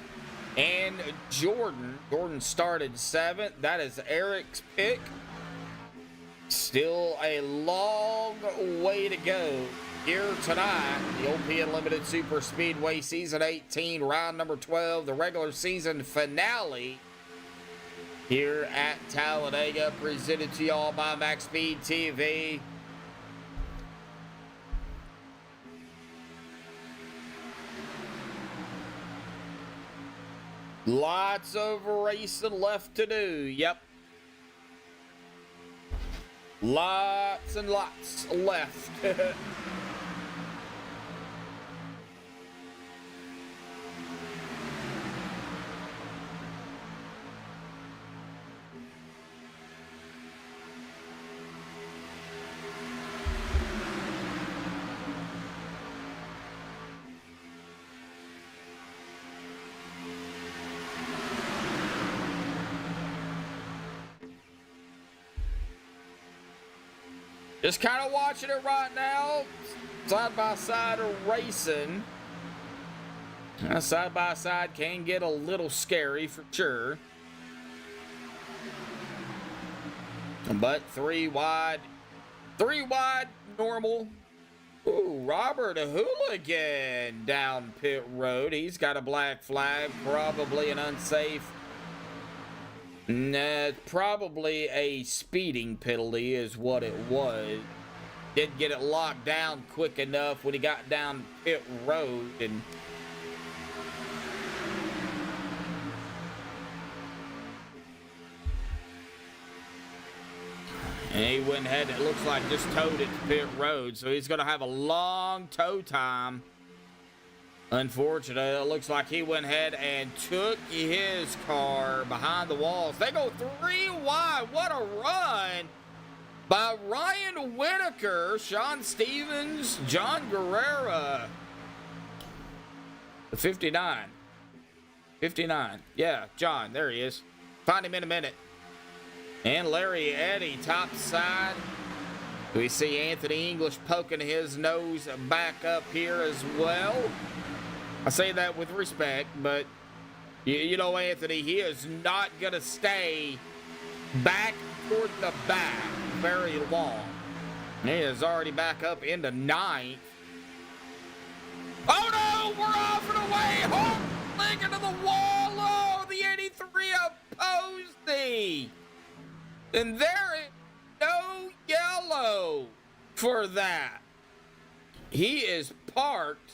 and Jordan. Jordan started 7th. That is Eric's pick. Still a long way to go here tonight. The OP Unlimited Super Speedway Season 18, round number 12, the regular season finale here at Talladega, presented to y'all by Maxspeedtv. Lots of racing left to do. Yep. Lots and lots left. Just kind of watching it right now. Side by side racing. Side by side can get a little scary for sure. But 3 wide. 3 wide, normal. Ooh, Robert Hooligan down pit road. He's got a black flag, probably an unsafe. Nah, probably a speeding penalty is what it was. Didn't get it locked down quick enough when he got down pit road, and he went ahead, it looks like, just towed it to pit road, so he's going to have a long tow time. Unfortunately, it looks like he went ahead and took his car behind the walls. They go 3 wide. What a run by Ryan Whitaker, Sean Stevens, John Guerrera. 59. 59. Yeah, John, there he is. Find him in a minute. And Larry Eddy, top side. We see Anthony English poking his nose back up here as well. I say that with respect, but you know, Anthony, he is not going to stay back toward the back very long. He is already back up into 9th. Oh no, we're off and away. Oh, leg into the wall. Oh, the 83 opposed thee. And there is no yellow for that. He is parked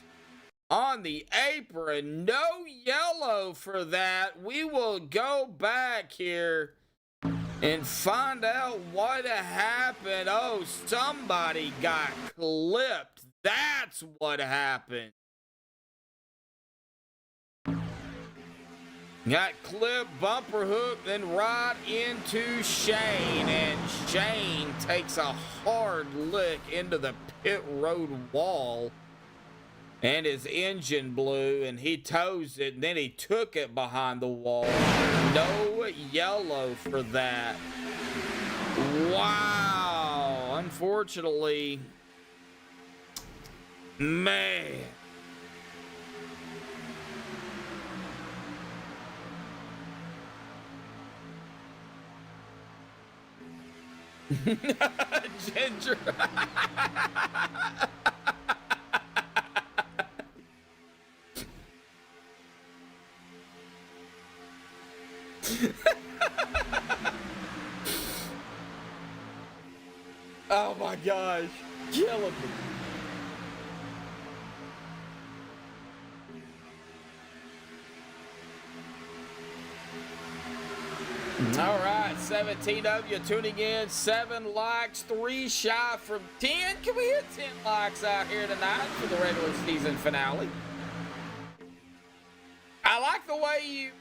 on the apron. No yellow for that. We will go back here and find out what happened. Oh, somebody got clipped. That's what happened. Got clipped, bumper hook, then right into Shane. And Shane takes a hard lick into the pit road wall. And his engine blew, and he tows it, and then he took it behind the wall. No yellow for that. Wow. Unfortunately, man. Ginger. Oh my gosh, killing me. All right, 17 of you tuning in, 7 likes, 3 shy from 10. Can we hit 10 likes out here tonight for the regular season finale? I like the way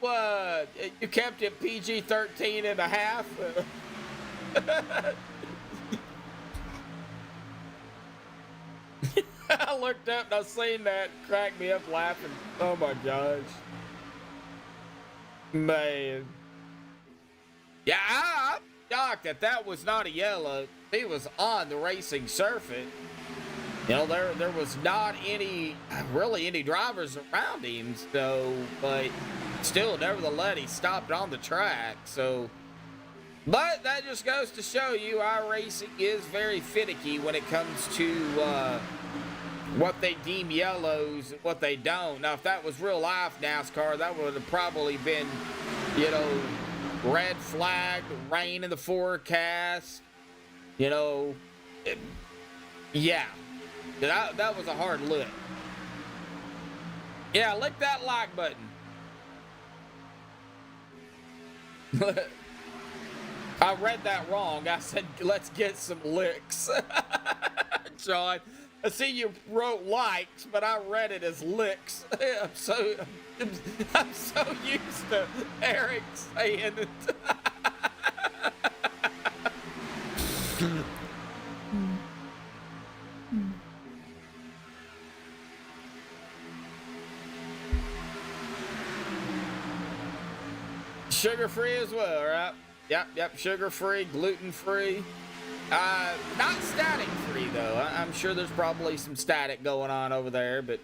you kept it PG-13 and a half. I looked up and I seen that, cracked me up laughing. Oh my gosh. Man. Yeah, I'm shocked that was not a yellow. He was on the racing surface. You know, there was not really any drivers around him, so, but still, nevertheless, he stopped on the track, so. But that just goes to show you our racing is very finicky when it comes to what they deem yellows and what they don't. Now, if that was real life NASCAR, that would have probably been, you know, red flag, rain in the forecast, you know, yeah. That was a hard lick. Yeah, lick that like button. I read that wrong. I said, let's get some licks. John, I see you wrote likes, but I read it as licks. I'm so used to Eric saying it. Sugar-free as well, right? Yep, sugar-free, gluten-free. Not static-free, though. I'm sure there's probably some static going on over there, but...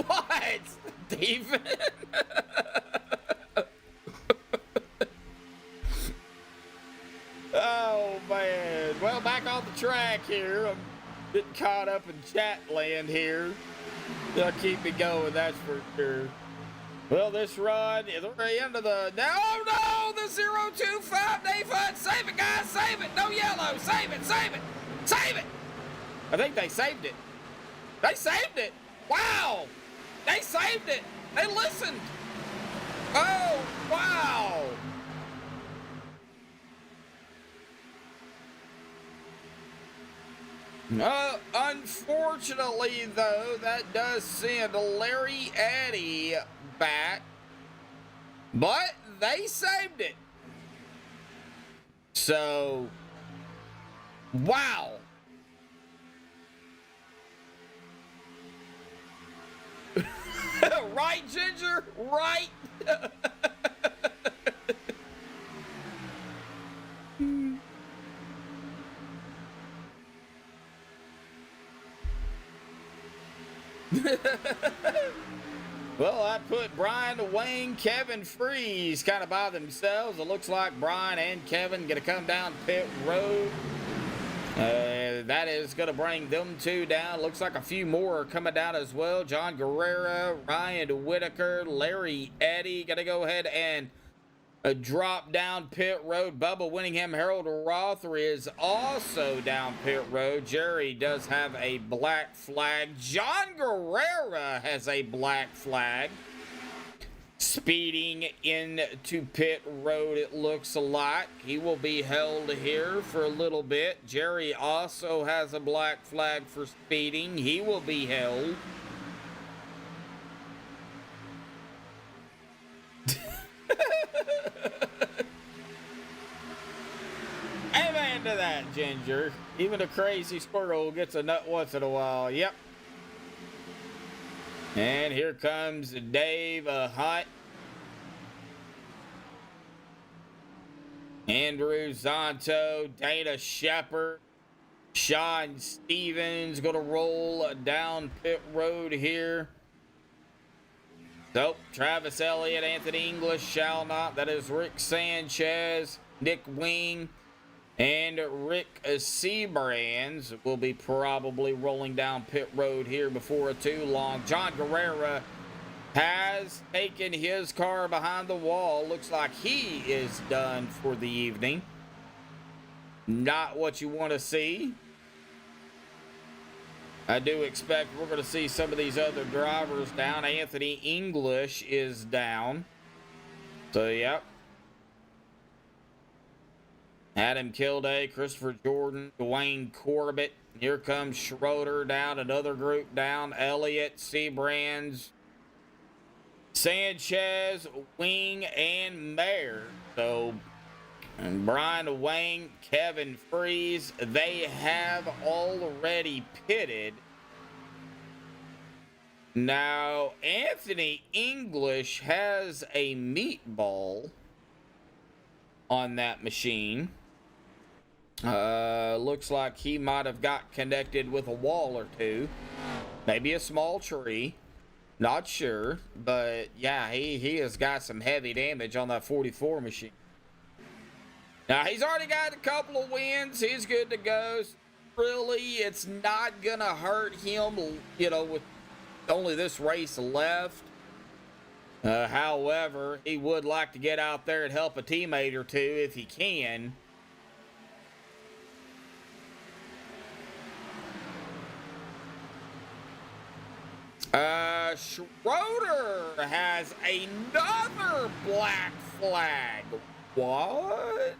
What, Steven? Oh, man. Well, back on the track here. I'm getting caught up in chat land here. They'll keep me going, that's for sure. Well, this run is at the end of the... No, the 025 day fun. Save it, guys, save it. No yellow. Save it. Save it. I think they saved it. They saved it. Wow. They saved it. They listened. Oh, wow. Unfortunately, though, that does send Larry Eddy back, but they saved it. So, wow. Right, Ginger? Right? Well, I put Brian, Wayne, Kevin Freeze kind of by themselves. It looks like Brian and Kevin going to come down pit road. That is going to bring them two down. Looks like a few more are coming down as well. John Guerrera, Ryan Whitaker, Larry Eddy. Going to go ahead and A drop down pit road. Bubba Winningham, Harold Rother is also down pit road. Jerry does have a black flag. John Guerrera has a black flag. Speeding into pit road, it looks like. He will be held here for a little bit. Jerry also has a black flag for speeding. He will be held. Amen to that, Ginger. Even a crazy squirrel gets a nut once in a while. Yep. And here comes Dave Hunt. Andrew Zonto, Dana Shepard, Sean Stevens going to roll down pit road here. So, Travis Elliott, Anthony English shall not. That is Rick Sanchez, Nick Wing, and Rick Seabrands will be probably rolling down pit road here before too long. John Guerrera has taken his car behind the wall. Looks like he is done for the evening. Not what you want to see. I do expect we're going to see some of these other drivers down. Anthony English is down. So, yep. Adam Kilday, Christopher Jordan, Dwayne Corbett. Here comes Schroeder down, another group down. Elliott, Seabrands, Sanchez, Wing, and Mayer. So, and Brian Wang, Kevin Freeze, they have already pitted. Now, Anthony English has a meatball on that machine. Looks like he might have got connected with a wall or two. Maybe a small tree. Not sure. But, yeah, he has got some heavy damage on that 44 machine. Now, he's already got a couple of wins. He's good to go. Really, it's not going to hurt him, you know, with only this race left. However, he would like to get out there and help a teammate or two if he can. Schroeder has another black flag. What?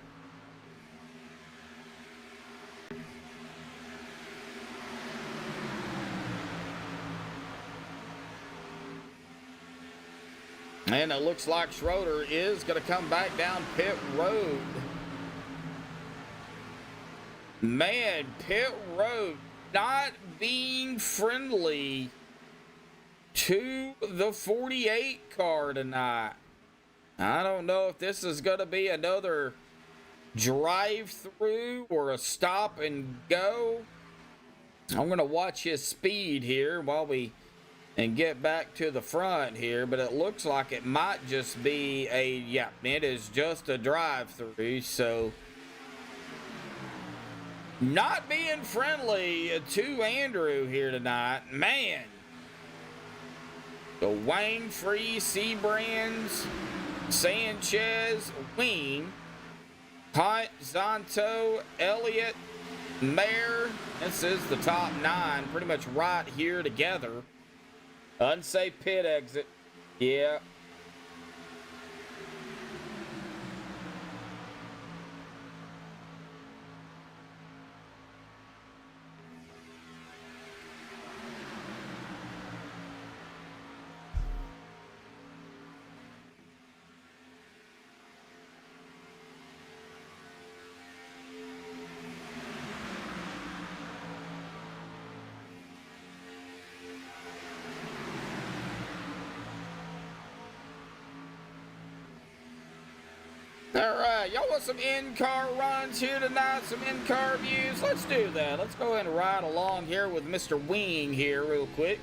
And it looks like Schroeder is going to come back down pit road. Man, pit road not being friendly to the 48 car tonight. I don't know if this is going to be another drive-through or a stop and go. I'm going to watch his speed here while we get back to the front here, but it looks like it might just be it is just a drive-through, so not being friendly to Andrew here tonight. Man. So Wang, Free, Seabrands, Sanchez, Wing, Hunt, Zonto, Elliott, Mayer. This is the top 9 pretty much right here together. Unsafe pit exit. Yeah. All right, y'all want some in-car runs here tonight, some in-car views? Let's do that. Let's go ahead and ride along here with Mr. Wing here real quick.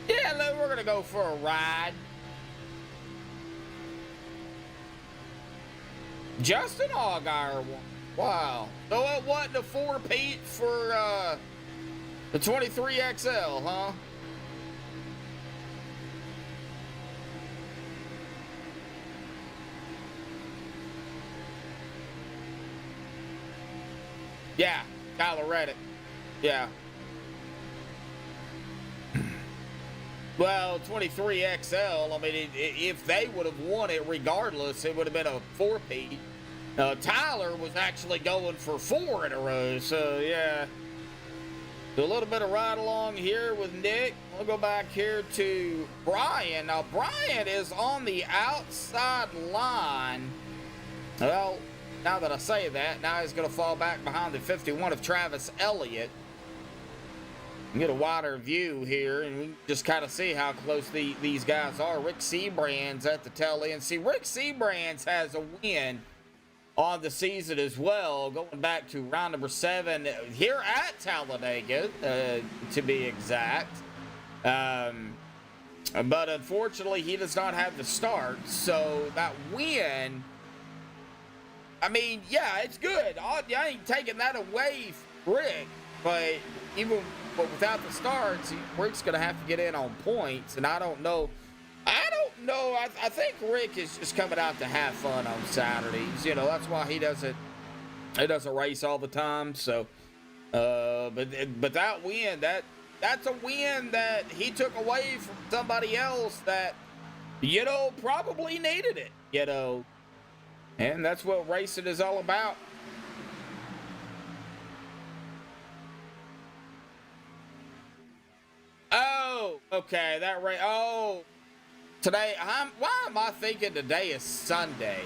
Yeah, look, we're going to go for a ride. Justin Allgaier won. Wow. So it wasn't a 4-peat for the 23XL, huh? Yeah, Tyler Reddick. Yeah. Well, 23XL, I mean, if they would have won it regardless, it would have been a 4-peat. Tyler was actually going for 4 in a row, so yeah. So a little bit of ride along here with Nick. We'll go back here to Brian. Now, Brian is on the outside line. Well, now that I say that, now he's going to fall back behind the 51 of Travis Elliott. Get a wider view here, and we can just kind of see how close these guys are. Rick Seabrand's at the tail end. See, Rick Seabrand's has a win on the season as well, going back to round number 7 here at Talladega, to be exact. But unfortunately, he does not have the start, so that win, I mean, yeah, it's good. I ain't taking that away from Rick, but without the starts, Rick's going to have to get in on points, and I don't know. I think Rick is just coming out to have fun on Saturdays. You know, that's why he doesn't race all the time. So, but that win, that's a win that he took away from somebody else that, you know, probably needed it. You know, and that's what racing is all about. Oh, okay, that right. Oh, today, why am I thinking today is Sunday?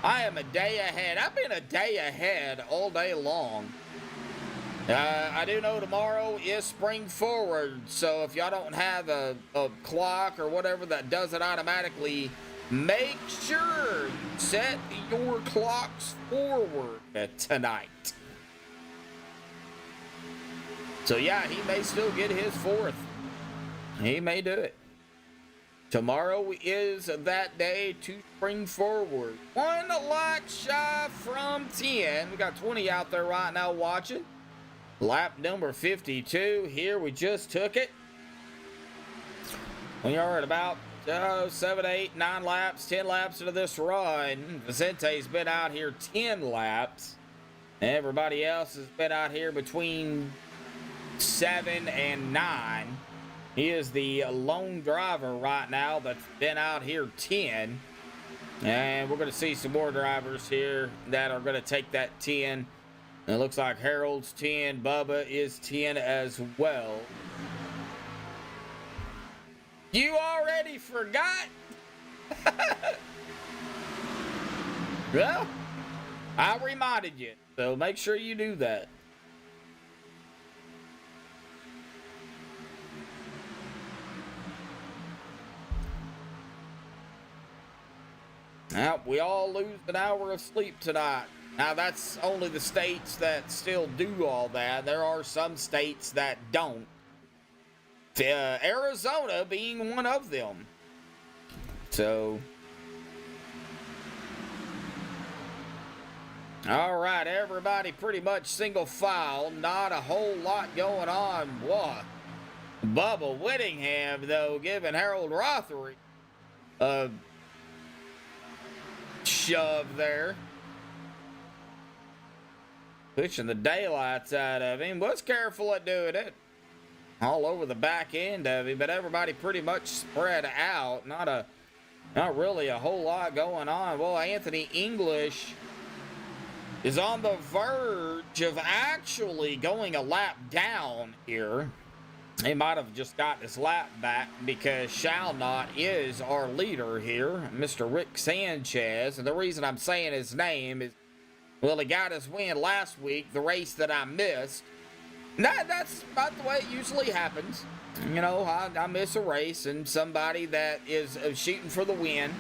I am a day ahead. I've been a day ahead all day long. I do know tomorrow is spring forward, so if y'all don't have a clock or whatever that does it automatically, make sure you set your clocks forward tonight. So yeah, he may still get his 4th. He may do it. Tomorrow is that day to spring forward. 1 lap shy from 10. We got 20 out there right now watching. Lap number 52. Here we just took it. We are at about 7, 8, 9 laps, 10 laps into this run. Vicente's been out here 10 laps. Everybody else has been out here between 7 and 9. He is the lone driver right now that's been out here 10. And we're going to see some more drivers here that are going to take that 10. It looks like Harold's 10. Bubba is 10 as well. You already forgot? Well, I reminded you. So make sure you do that. Now, we all lose an hour of sleep tonight. Now, that's only the states that still do all that. There are some states that don't. Arizona being one of them. So, all right, everybody pretty much single file. Not a whole lot going on. What? Bubba Whittingham, though, giving Harold Rothery a shove there. Pushing the daylights out of him. Was careful at doing it. All over the back end of him, but everybody pretty much spread out. Not really a whole lot going on. Well, Anthony English is on the verge of actually going a lap down here. He might have just got his lap back because Shall Not is our leader here, Mr. Rick Sanchez. And the reason I'm saying his name is, well, he got his win last week, the race that I missed. That's about the way it usually happens. You know, I miss a race, and somebody that is shooting for the win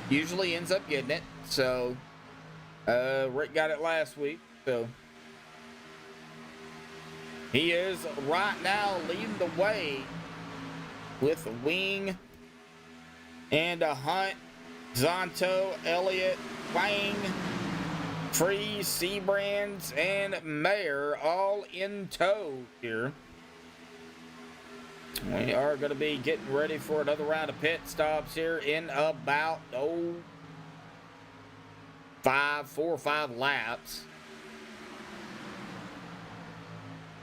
usually ends up getting it. So, Rick got it last week, so he is right now leading the way with Wing and a Hunt, Zonto, Elliott, Wang, Free, Seabrands, and Mayer all in tow here. We are going to be getting ready for another round of pit stops here in about 4 or 5 laps.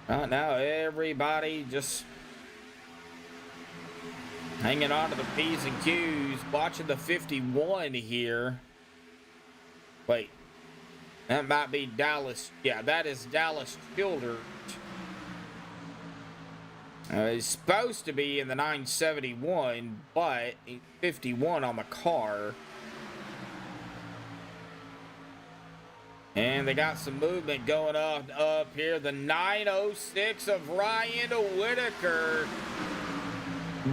Right now, everybody just hanging on to the P's and Q's, watching the 51 here. Wait, that might be Dallas. Yeah, that is Dallas Childers. He's supposed to be in the 971, but he's 51 on the car. And they got some movement going on up here. The 906 of Ryan Whitaker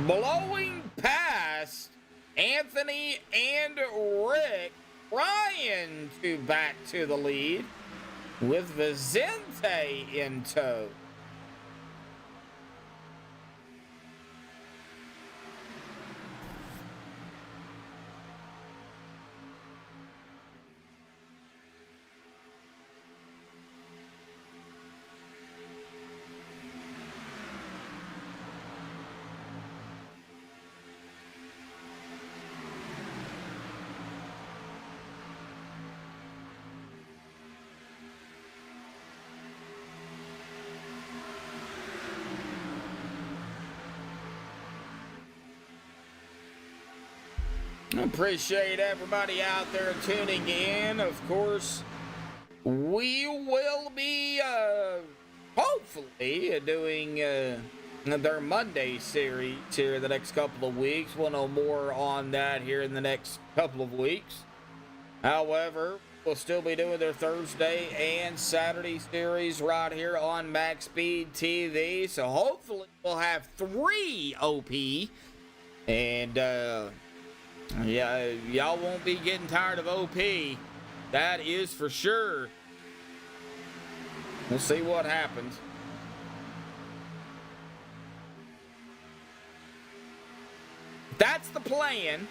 blowing past Anthony and Rick. Ryan back to the lead with Vicente in tow. Appreciate everybody out there tuning in. Of course, we will be hopefully doing their Monday series here the next couple of weeks. We'll know more on that here in the next couple of weeks. However, we'll still be doing their Thursday and Saturday series right here on Maxspeedtv. So hopefully we'll have 3 OP. And yeah, y'all won't be getting tired of OP. That is for sure. We'll see what happens. That's the plan.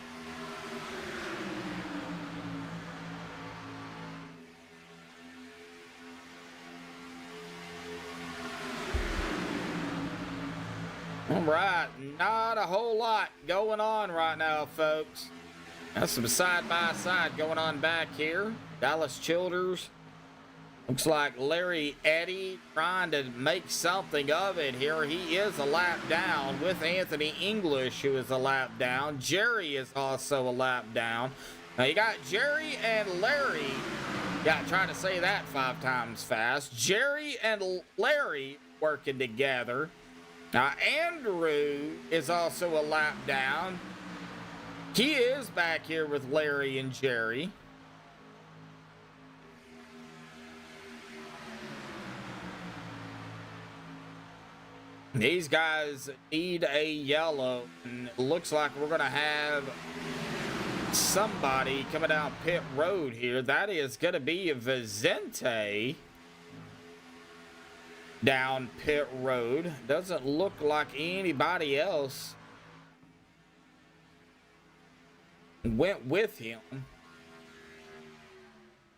All right, not a whole lot going on right now, folks. Got some side-by-side going on back here. Dallas Childers. Looks like Larry Eddy trying to make something of it here. He is a lap down with Anthony English, who is a lap down. Jerry is also a lap down. Now, you got Jerry and Larry. Yeah, trying to say that 5 times fast. Jerry and Larry working together. Now, Andrew is also a lap down. He is back here with Larry and Jerry. These guys need a yellow. And it looks like we're going to have somebody coming down pit road here. That is going to be Vicente down pit road. Doesn't look like anybody else went with him.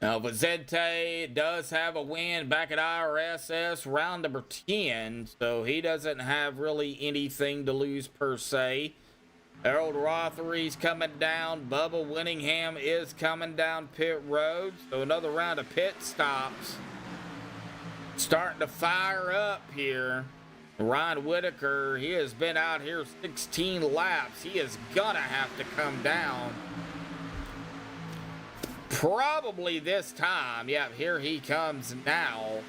Now, Vicente does have a win back at IRSS round number 10, so he doesn't have really anything to lose per se. Harold Rothery's coming down. Bubba Winningham is coming down pit road, so another round of pit stops starting to fire up here. Ryan Whitaker, he has been out here 16 laps. He is gonna have to come down probably this time. Yeah, here he comes now.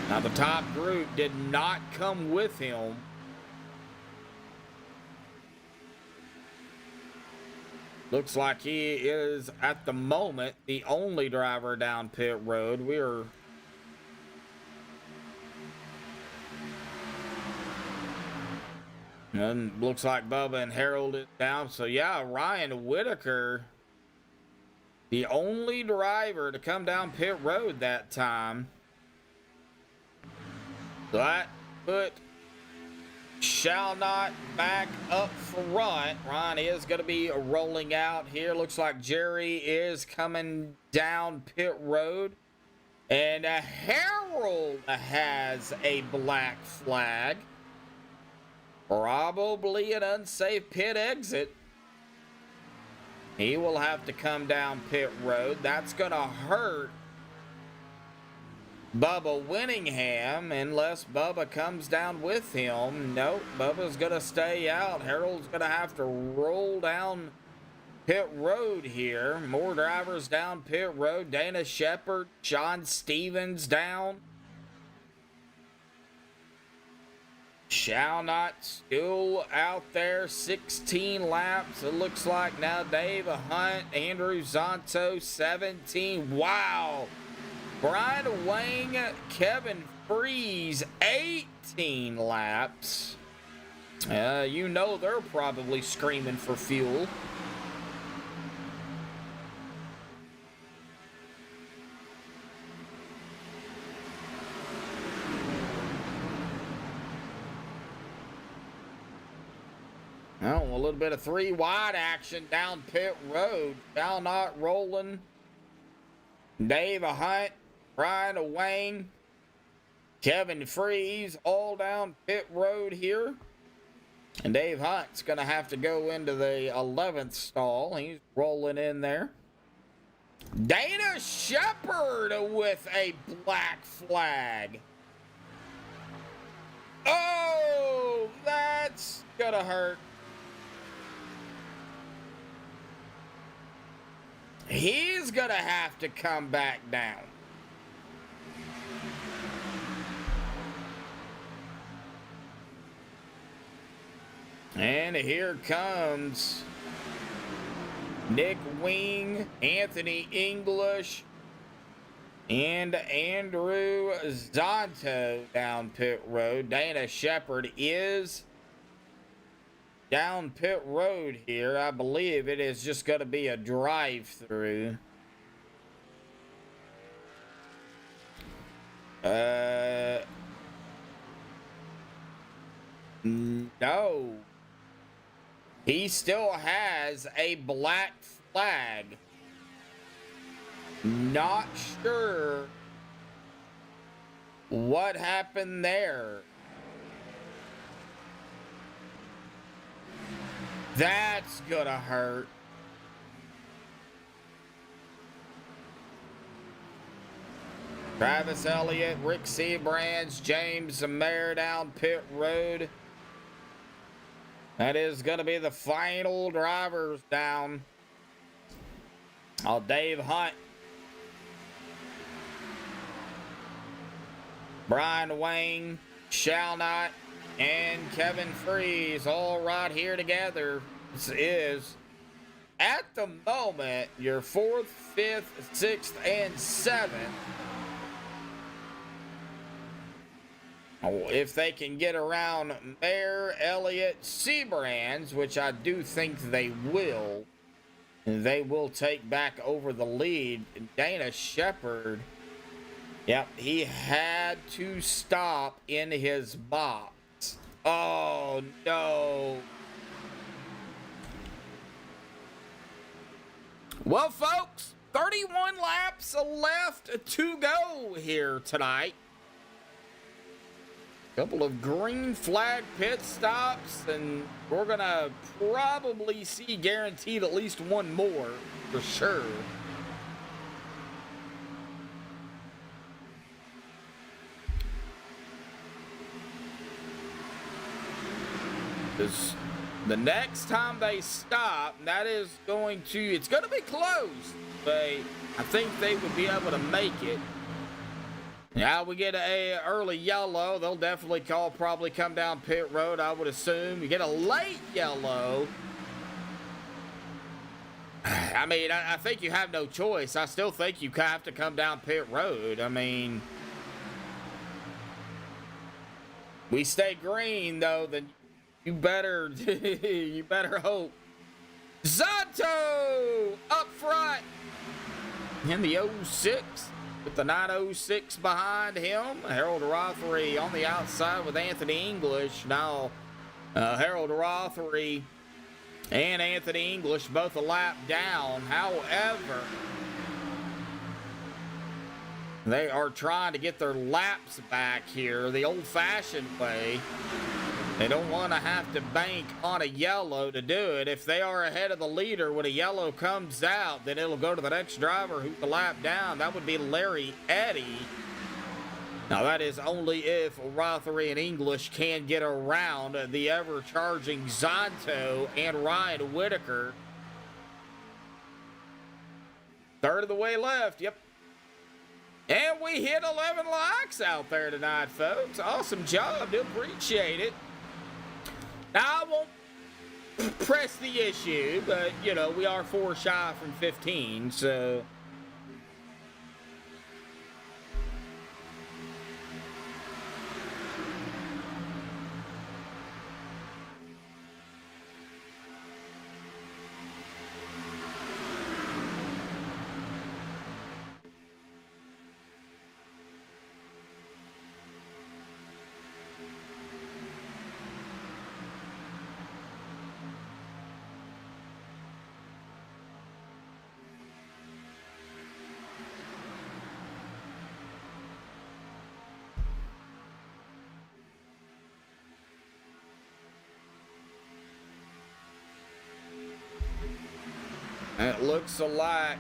Now, the top group did not come with him. Looks like he is, at the moment, the only driver down pit road. And looks like Bubba and Harold is down. So, yeah, Ryan Whitaker, the only driver to come down pit road that time. So that put Shall not back up front. Ron is going to be rolling out here. Looks like Jerry is coming down pit road. And Harold has a black flag. Probably an unsafe pit exit. He will have to come down pit road. That's going to hurt Bubba Winningham unless Bubba comes down with him. Nope, Bubba's going to stay out. Harold's going to have to roll down pit road here. More drivers down pit road. Dana Shepard, Sean Stevens down. Shall not still out there, 16 laps. It looks like now Dave Hunt, Andrew Zonto, 17. Wow. Brian Wang, Kevin Freeze, 18 laps. You know they're probably screaming for fuel. Oh, a little bit of three wide action down pit road. Shall not rolling. Dave Hunt, Brian Wang, Kevin Freeze, all down pit road here. And Dave Hunt's going to have to go into the 11th stall. He's rolling in there. Dana Shepard with a black flag. Oh, that's going to hurt. He's going to have to come back down. And here comes Nick Wing, Anthony English, and Andrew Zonto down pit road. Dana Shepard is down pit road here. I believe it is just going to be a drive-through. No. He still has a black flag. Not sure what happened there. That's gonna hurt. Travis Elliott, Rick Seabrands, James Mayer down pit road. That is going to be the final drivers down. Oh, Dave Hunt, Brian Wang, Shall Not, and Kevin Freeze all right here together. This is, at the moment, your 4th, 5th, 6th, and 7th. If they can get around Mayer, Elliott, Seabrands, which I do think they will take back over the lead. Dana Shepard, yep, he had to stop in his box. Oh, no. Well, folks, 31 laps left to go here tonight. Couple of green flag pit stops, and we're gonna probably see guaranteed at least one more for sure. Because the next time they stop, that is going to, it's gonna be close, but I think they would be able to make it. Now we get a early yellow. They'll definitely probably come down pit road, I would assume. You get a late yellow. I mean, I think you have no choice. I still think you have to come down pit road. I mean, we stay green though, then you better you better hope. Zonto up front in the 06. With the 906 behind him, Harold Rothery on the outside with Anthony English. Now Harold Rothery and Anthony English both a lap down. However, they are trying to get their laps back here the old-fashioned way. They don't want to have to bank on a yellow to do it. If they are ahead of the leader when a yellow comes out, then it'll go to the next driver who's a lap down. That would be Larry Eddy. Now, that is only if Rothery and English can get around the ever-charging Zonto and Ryan Whitaker. Third of the way left, yep. And we hit 11 likes out there tonight, folks. Awesome job, do appreciate it. Now, I won't press the issue, but, you know, we are 4 shy from 15, so... It looks like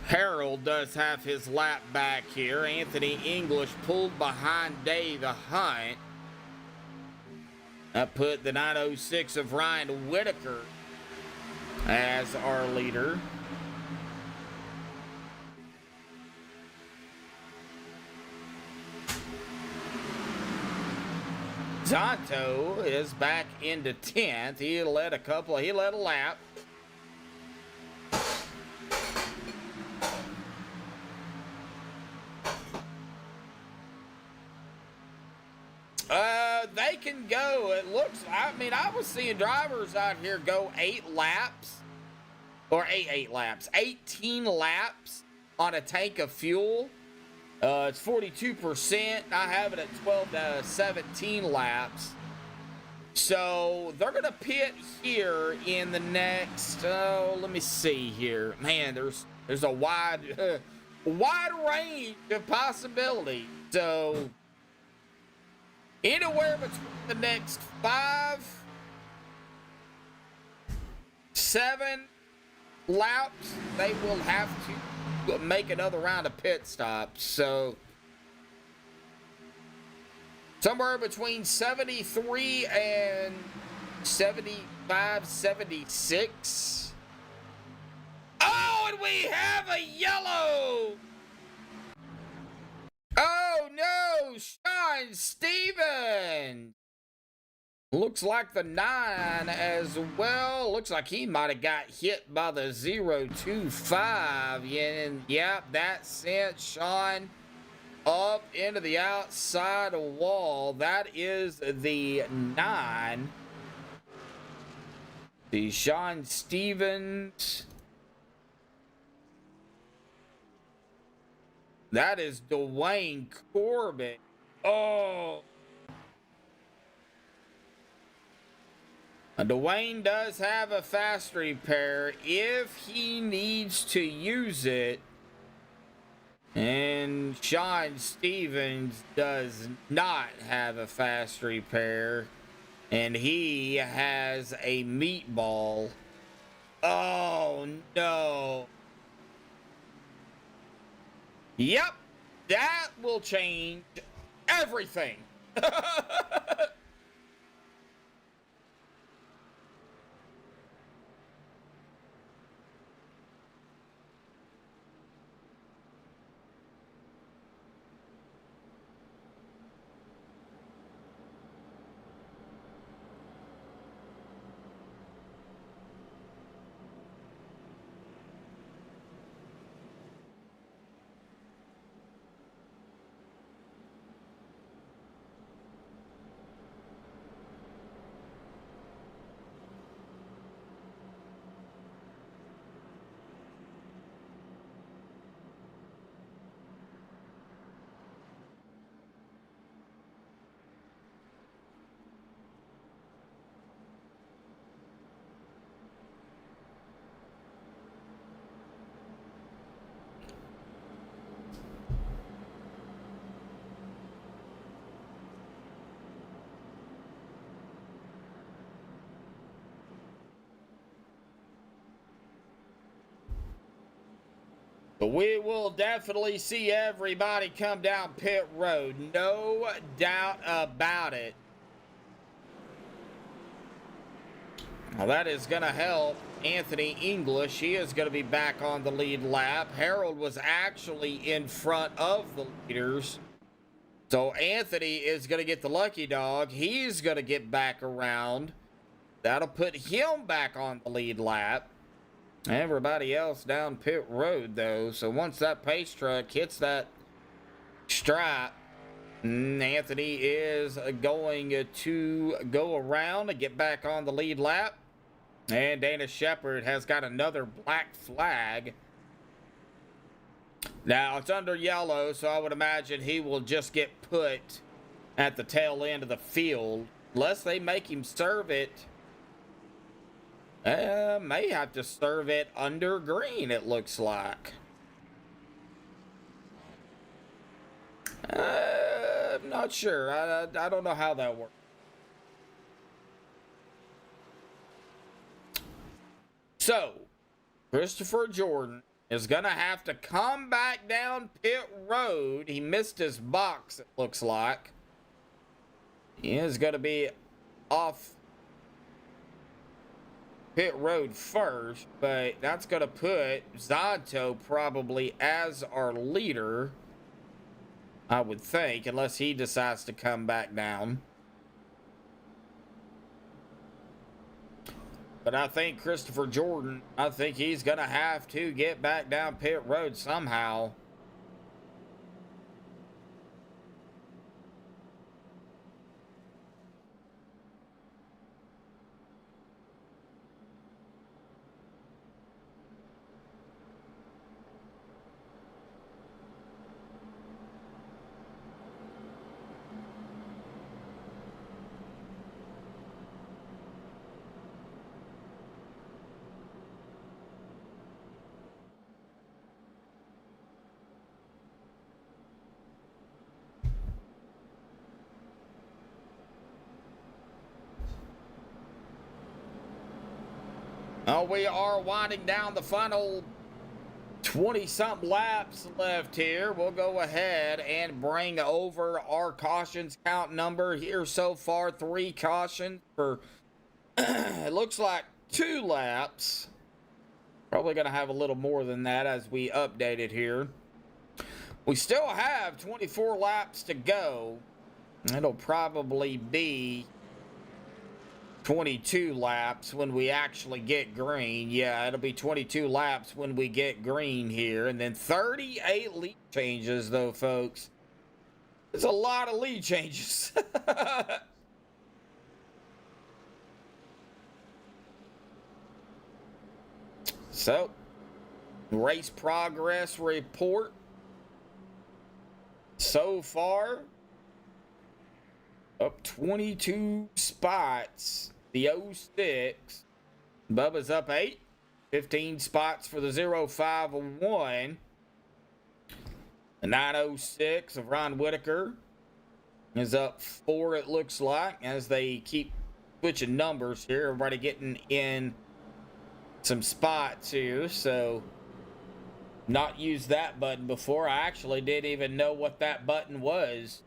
Harold does have his lap back here. Anthony English pulled behind Dave Hunt. That put the 906 of Ryan Whitaker as our leader. Zonto is back into 10th. He led a lap. They can go, it looks, I mean, I was seeing drivers out here go 8 laps, or 8 laps, 18 laps on a tank of fuel. It's 42%. I have it at 12 to 17 laps. So they're going to pit here in the next, let me see here. Man, there's a wide range of possibility. So anywhere between the next 5, 7 laps, they will have to make another round of pit stops. So somewhere between 73 and 75, 76. Oh, and we have a yellow. Oh no, Sean Stevens. Looks like the 9 as well. Looks like he might have got hit by the 025. And yep, that sent Sean up into the outside wall. That is the 9. The Sean Stevens. That is Dwayne Corbett. Oh. Dwayne does have a fast repair if he needs to use it. And Sean Stevens does not have a fast repair. And he has a meatball. Oh, no. Yep, that will change everything. But we will definitely see everybody come down pit road. No doubt about it. Now that is going to help Anthony English. He is going to be back on the lead lap. Harold was actually in front of the leaders. So Anthony is going to get the lucky dog. He's going to get back around. That'll put him back on the lead lap. Everybody else down pit road, though. So once that pace truck hits that stripe, Anthony is going to go around and get back on the lead lap. And Dana Shepard has got another black flag. Now, it's under yellow, so I would imagine he will just get put at the tail end of the field. Unless they make him serve it. May have to serve it under green, it looks like. I'm not sure. I don't know how that works. So, Christopher Jordan is going to have to come back down pit road. He missed his box, it looks like. He is going to be off pit road first, but that's going to put Zonto probably as our leader, I would think, unless he decides to come back down. But I think Christopher Jordan, I think he's going to have to get back down pit road somehow. Oh, we are winding down the final 20-something laps left here. We'll go ahead and bring over our cautions count number here so far. 3 cautions for, it looks like 2 laps. Probably going to have a little more than that as we update it here. We still have 24 laps to go. It'll probably be 22 laps when we actually get green. Yeah, it'll be 22 laps when we get green here. And then 38 lead changes, though, folks. There's a lot of lead changes. So, race progress report. So far, up 22 spots. The 06. Bubba's up 8. 15 spots for the 051. The 906 of Ron Whitaker is up 4, it looks like, as they keep switching numbers here. Everybody getting in some spots here, so not used that button before. I actually didn't even know what that button was.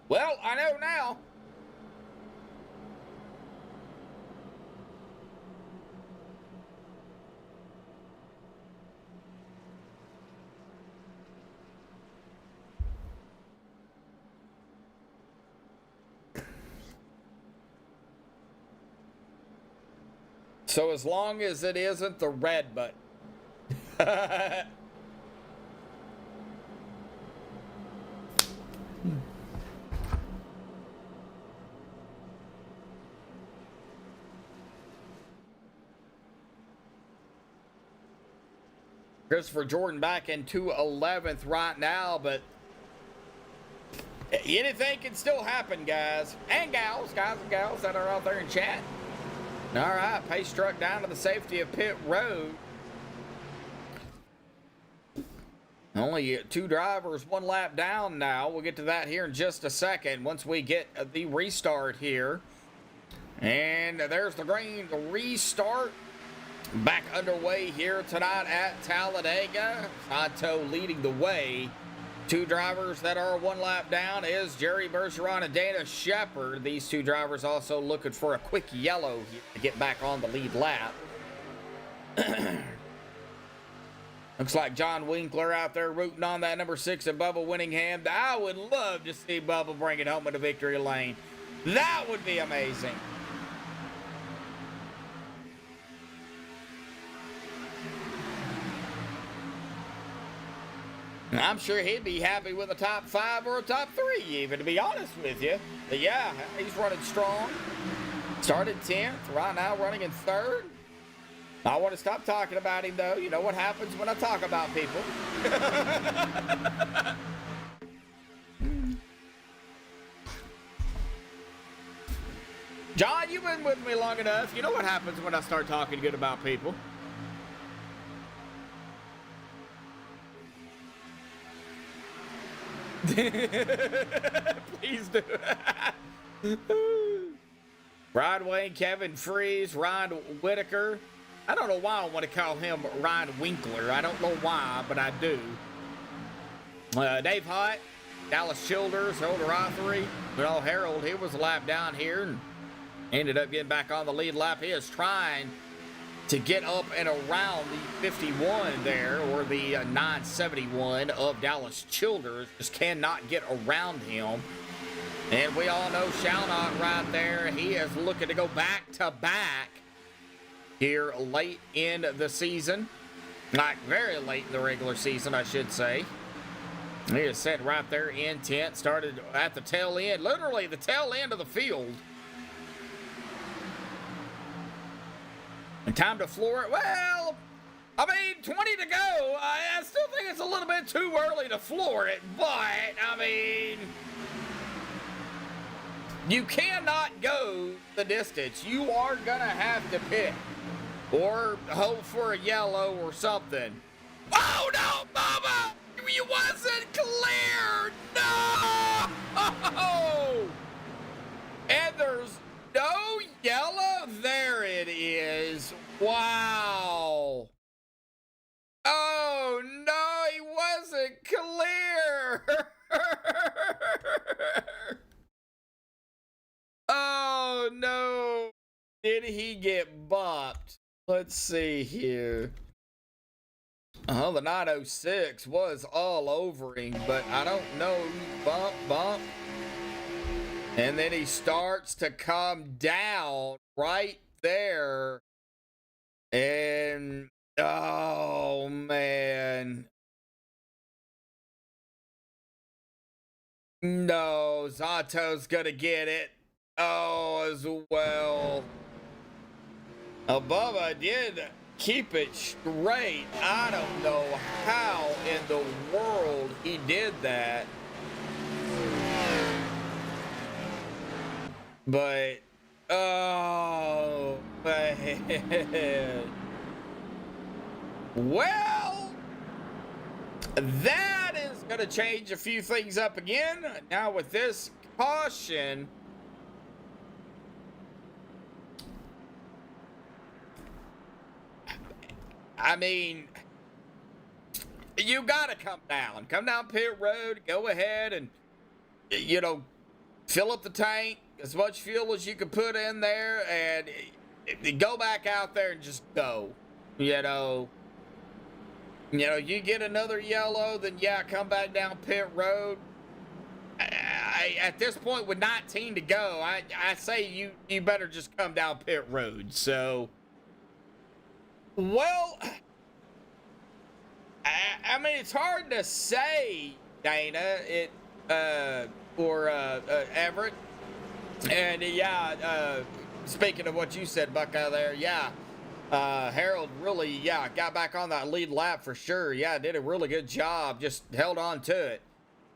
Well, I know now. So as long as it isn't the red button. Christopher Jordan back into 11th right now, but anything can still happen, guys and gals that are out there in chat. All right, pace truck down to the safety of pit road. Only 2 drivers, 1 lap down now. We'll get to that here in just a second once we get the restart here. And there's the green restart. Back underway here tonight at Talladega. Sato leading the way. Two drivers that are one lap down is Jerry Bergeron and Dana Shepard. These two drivers also looking for a quick yellow here to get back on the lead lap. Looks like John Winkler out there rooting on that number 6 of Bubba Winningham. I would love to see Bubba bring it home in the victory lane. That would be amazing. I'm sure he'd be happy with a top 5 or a top 3 even, to be honest with you. But yeah, he's running strong. Started 10th, right now running in 3rd. I want to stop talking about him, though. You know what happens when I talk about people. John, you've been with me long enough. You know what happens when I start talking good about people. Please do. Ryan Wayne, Kevin Freeze, Ryan Whitaker. I don't know why I want to call him Ryan Winkler. I don't know why, but I do. Dave Hott, Dallas Childers, Harold Rothery. Well, Harold, he was a lap down here and ended up getting back on the lead lap. He is trying to get up and around the 51 there, or the 971 of Dallas Childers. Just cannot get around him. And we all know Shalnot right there. He is looking to go back to back here late in the season. Like very late in the regular season, I should say. He is sitting right there in 10th. Started at the tail end, literally the tail end of the field. And time to floor it. Well, I mean, 20 to go. I still think it's a little bit too early to floor it, but, I mean, you cannot go the distance. You are going to have to pick or hope for a yellow or something. Oh, no, Mama! You wasn't clear! No! And there's no yellow. There it is. Wow. Oh, no, he wasn't clear. Oh, no. Did he get bopped? Let's see here. Oh, the 906 was all over him, but I don't know. Bump. And then he starts to come down right there. And, oh, man. No, Zato's going to get it. Oh, as well. Bubba did keep it straight. I don't know how in the world he did that. But, oh, man. Well, that is going to change a few things up again. Now with this caution, I mean, you got to come down pit road, go ahead and, you know, fill up the tank, as much fuel as you can put in there, and go back out there and just go. You know, you get another yellow, then yeah, come back down pit road. At this point with 19 to go, I say you better just come down pit road. So, well, I mean, it's hard to say, Dana, or Everett. And yeah, speaking of what you said, Buckeye, there, yeah, Harold really, yeah, got back on that lead lap for sure. Yeah, did a really good job, just held on to it.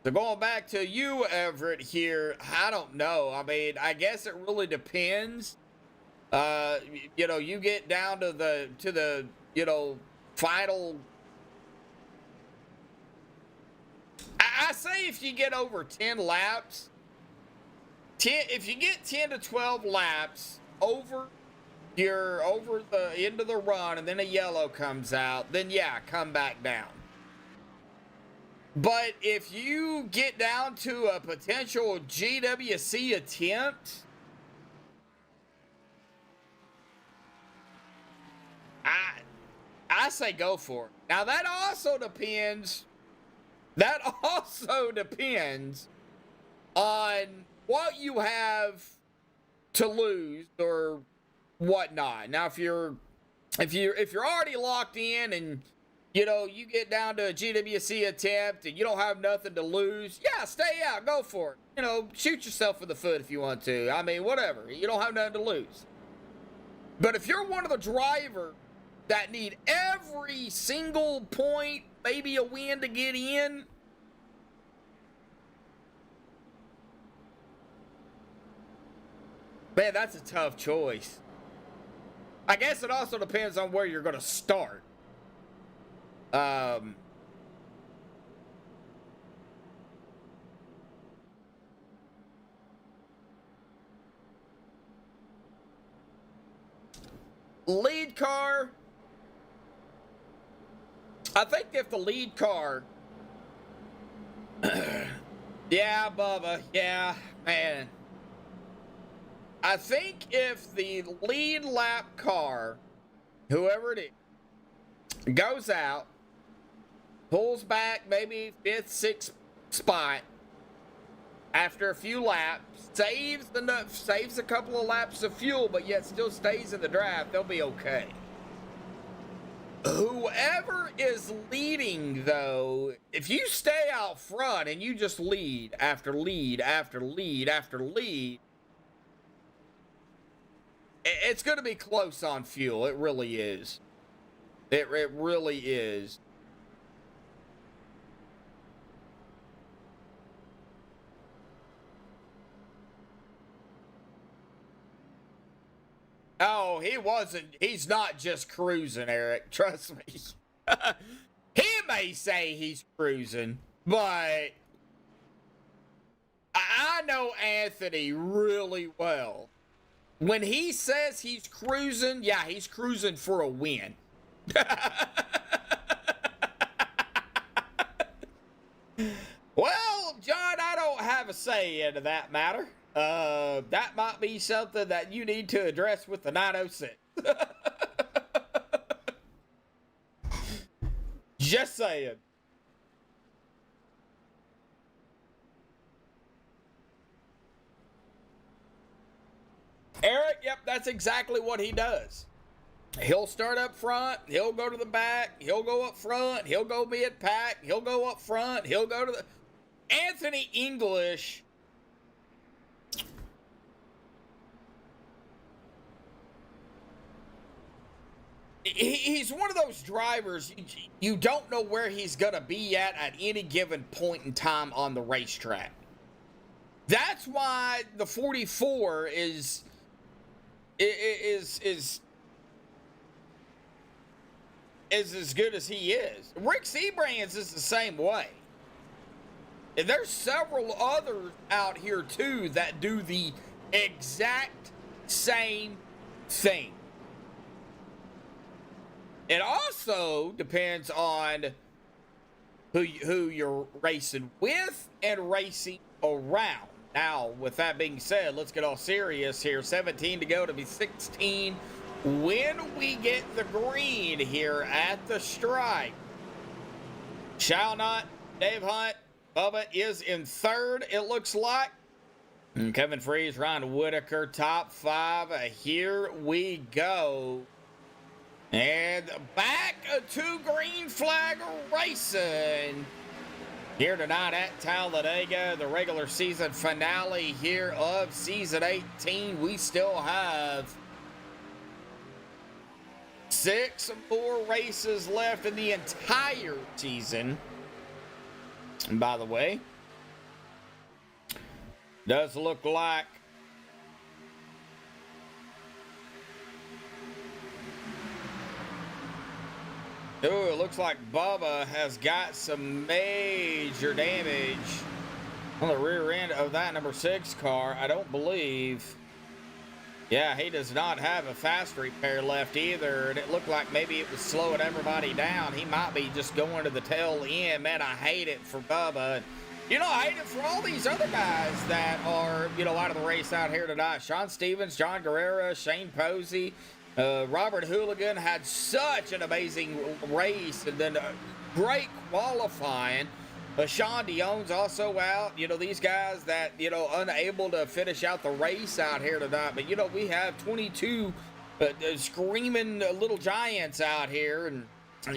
So going back to you, Everett, here, I don't know. I mean, I guess it really depends. You know, you get down to the you know, final. I say if you get over 10 laps, if you get 10 to 12 laps, over the end of the run and then a yellow comes out, then yeah, come back down. But if you get down to a potential GWC attempt, I say go for it. Now that also depends on what you have to lose or whatnot. Now if you're already locked in and you get down to a GWC attempt and you don't have nothing to lose, yeah, stay out, go for it. Shoot yourself in the foot if you want to. I mean, whatever. You don't have nothing to lose. But if you're one of the drivers that need every single point, maybe a win to get in, man, that's a tough choice. I guess it also depends on where you're going to start. Lead car. I think if the lead car, yeah, Bubba, yeah, man. I think if the lead lap car, whoever it is, goes out, pulls back maybe 5th, 6th spot after a few laps, saves a couple of laps of fuel, but yet still stays in the draft, they'll be okay. Whoever is leading, though, if you stay out front and you just lead after lead after lead after lead, it's going to be close on fuel. It really is. It really is. Oh, he's not just cruising, Eric. Trust me. He may say he's cruising, but I know Anthony really well. When he says he's cruising, yeah, he's cruising for a win. Well, John, I don't have a say into that matter. That might be something that you need to address with the 906. Just saying. Eric, yep, that's exactly what he does. He'll start up front, he'll go to the back, he'll go up front, he'll go mid-pack, he'll go up front, he'll go to the... Anthony English... He's one of those drivers, you don't know where he's going to be at any given point in time on the racetrack. That's why the 44 is as good as he is. Rick Sebrands is the same way. And there's several others out here, too, that do the exact same thing. It also depends on who you're racing with and racing around. Now, with that being said, let's get all serious here. 17 to go to be 16. When we get the green here at the stripe, Shall Not, Dave Hunt, Bubba is in third, it looks like. And Kevin Freeze, Ryan Whitaker, top 5. Here we go. And back to green flag racing here tonight at Talladega, the regular season finale here of season 18. We still have 6 more races left in the entire season. And by the way, does look like ooh, it looks like Bubba has got some major damage on the rear end of that number 6 car. I don't believe Yeah, he does not have a fast repair left either, and it looked like maybe it was slowing everybody down. He might be just going to the tail end. Man, I hate it for Bubba. You know, I hate it for all these other guys that are, you know, out of the race out here tonight. Sean Stevens, John Guerrera, Shane Posey, Robert Hooligan had such an amazing race, and then great qualifying. Sean Dion's also out. You know, these guys that, you know, unable to finish out the race out here tonight. But, you know, we have 22 screaming little giants out here. And,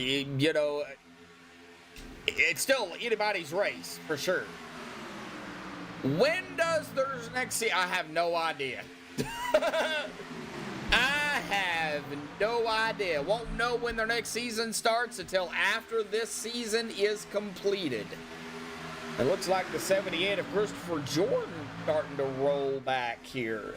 you know, it's still anybody's race, for sure. When does their next season? I have no idea. I have no idea. Won't know when their next season starts until after this season is completed. It looks like the 78 of Christopher Jordan starting to roll back here.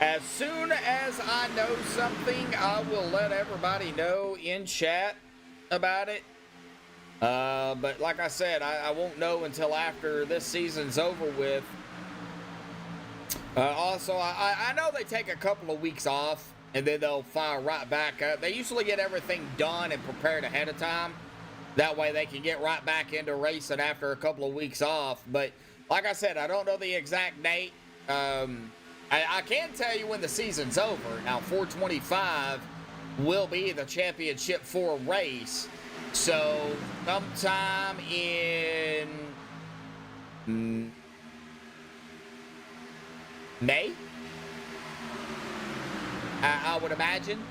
As soon as I know something, I will let everybody know in chat about it. But like I said, I won't know until after this season's over with. Also, I know they take a couple of weeks off, and then they'll fire right back up. They usually get everything done and prepared ahead of time. That way they can get right back into racing after a couple of weeks off. But like I said, I don't know the exact date. I can tell you when the season's over. Now, 425 will be the Championship 4 race. So, sometime in May, I would imagine.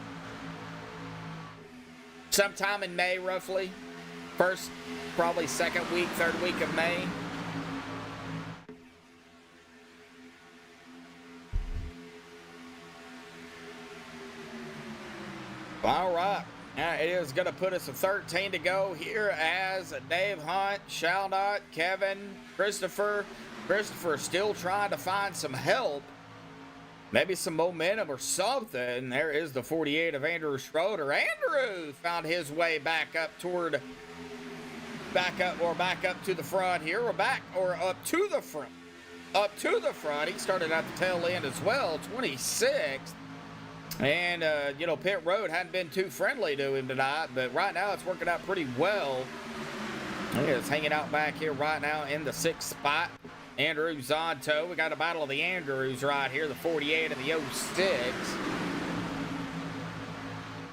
Sometime in May, roughly. First, probably second week, third week of May. All right. It is going to put us at 13 to go here as Dave Hunt, Shaldot, Kevin, Christopher. Christopher still trying to find some help. Maybe some momentum or something. There is the 48 of Andrew Schroeder. Andrew found his way back up to the front here. Or up to the front. Up to the front. He started at the tail end as well, 26th. And, you know, pit road hadn't been too friendly to him tonight, but right now it's working out pretty well. He is hanging out back here right now in the 6th spot. Andrews on tow. We got a battle of the Andrews right here, the 48 and the 06.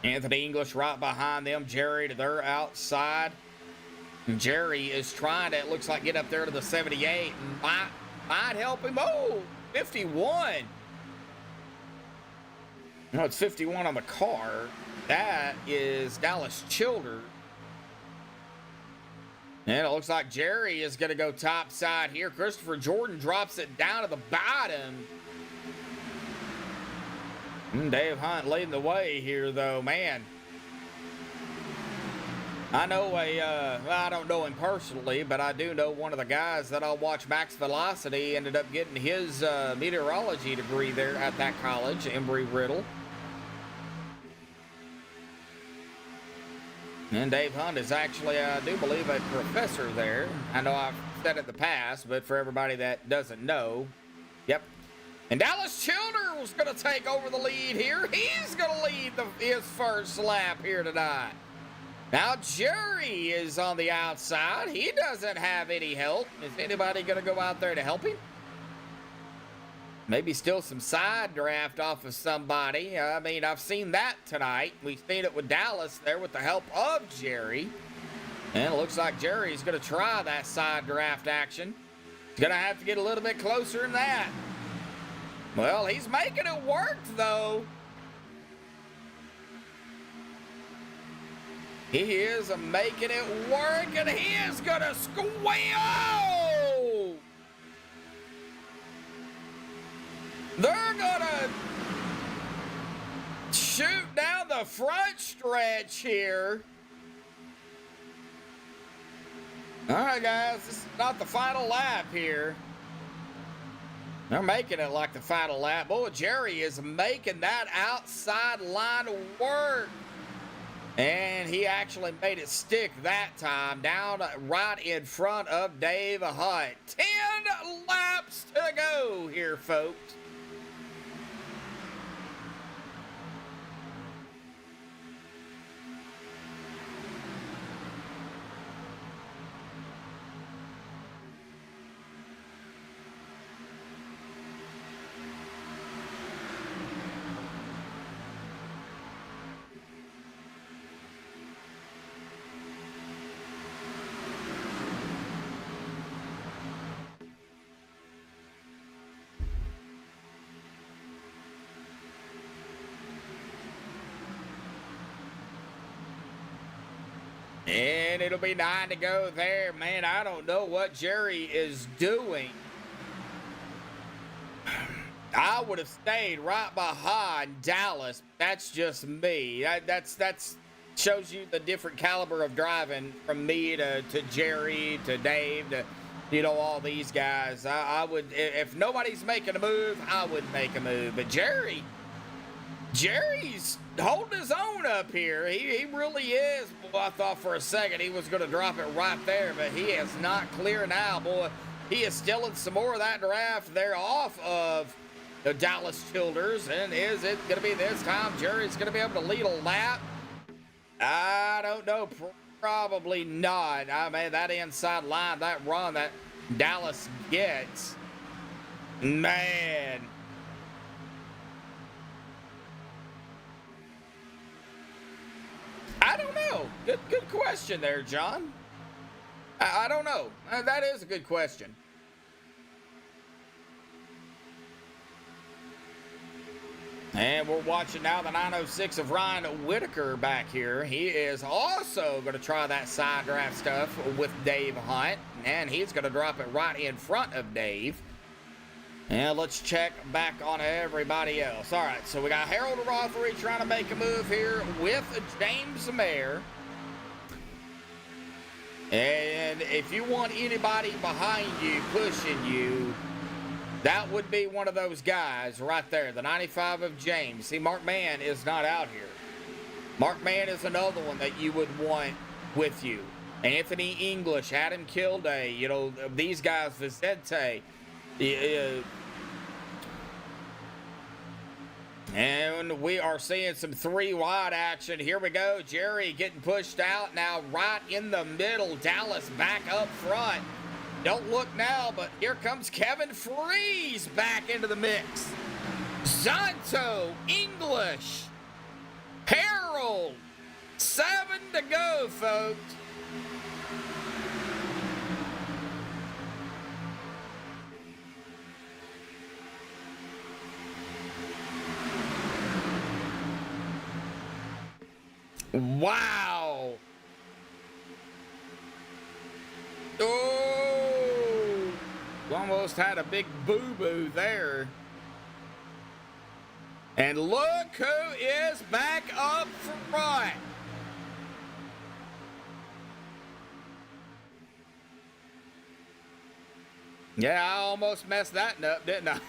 Anthony English right behind them. Jerry to their outside. And Jerry is trying to, it looks like, get up there to the 78 and might help him. Oh, 51. No, it's 51 on the car. That is Dallas Childers. And it looks like Jerry is going to go top side here. Christopher Jordan drops it down to the bottom. Dave Hunt leading the way here, though. Man, I know I don't know him personally, but I do know one of the guys that I'll watch, Max Velocity, ended up getting his meteorology degree there at that college, Embry-Riddle. And Dave Hunt is actually, I do believe, a professor there. I know I've said it in the past, but for everybody that doesn't know, yep. And Dallas Childers was going to take over the lead here. He's going to lead his first lap here tonight. Now Jerry is on the outside. He doesn't have any help. Is anybody going to go out there to help him? Maybe still some side draft off of somebody. I mean, I've seen that tonight. We've seen it with Dallas there with the help of Jerry. And it looks like Jerry's going to try that side draft action. He's going to have to get a little bit closer than that. Well, he's making it work, though. He is making it work, and he is going to squeal! They're gonna shoot down the front stretch here. All right, guys, this is not the final lap here. They're making it like the final lap. Boy, Jerry is making that outside line work. And he actually made it stick that time, down right in front of Dave Hunt. 10 laps to go here, folks. and it'll be 9 to go there. Man, I don't know what Jerry is doing. I would have stayed right behind Dallas. That's just me. That's shows you the different caliber of driving from me to Jerry to Dave to, you know, all these guys. I would, if nobody's making a move, I would make a move. But Jerry's holding his own up here. He really is. Boy, I thought for a second he was going to drop it right there, but he is not clear now, boy. He is stealing some more of that draft there off of the Dallas Childers. And is it going to be this time Jerry's going to be able to lead a lap? I don't know. Probably not. I mean, that inside line, that run that Dallas gets, man. I don't know. Good question there, John. I don't know. That is a good question. And we're watching now the 906 of Ryan Whitaker back here. He is also going to try that side draft stuff with Dave Hunt. And he's going to drop it right in front of Dave. And let's check back on everybody else. All right, so we got Harold Rothery trying to make a move here with James Mayer. And if you want anybody behind you, pushing you, that would be one of those guys right there, the 95 of James. See, Mark Mann is not out here. Mark Mann is another one that you would want with you. Anthony English, Adam Kilday, you know, these guys, Vicente. And we are seeing some 3 wide action. Here we go. Jerry getting pushed out now right in the middle. Dallas back up front. Don't look now, but here comes Kevin Freeze back into the mix. Zonto, English, Harold. 7 to go, folks. Wow. Oh, almost had a big boo-boo there. And look who is back up front. Yeah, I almost messed that up, didn't I?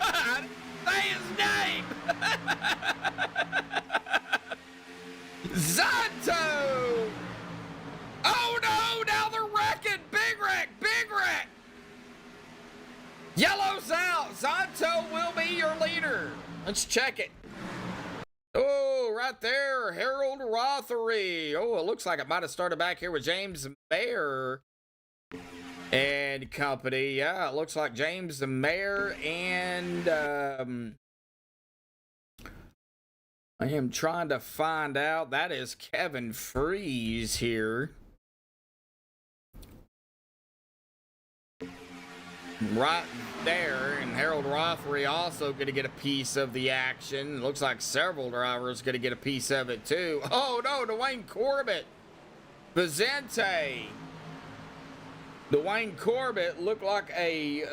I didn't say his name. Zonto! Oh no, now they're wrecking! Big wreck, big wreck! Yellow's out. Zonto will be your leader. Let's check it. Oh, right there, Harold Rothery. Oh, it looks like it might have started back here with James Mayer and company. Yeah, it looks like James Mayer and I am trying to find out. That is Kevin Freeze here. Right there, and Harold Rothery also going to get a piece of the action. Looks like several drivers going to get a piece of it too. Oh no, Dwayne Corbett, Vicente. Dwayne Corbett looked like a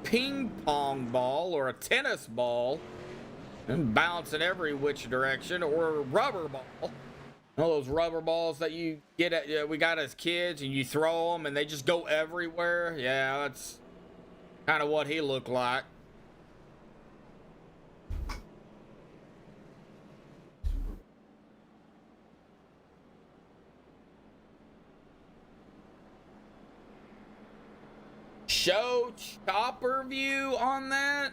ping pong ball or a tennis ball and bouncing every which direction, or a rubber ball. All those rubber balls that you get at, we got as kids, and you throw them and they just go everywhere. Yeah, that's kind of what he looked like. Show chopper view on that?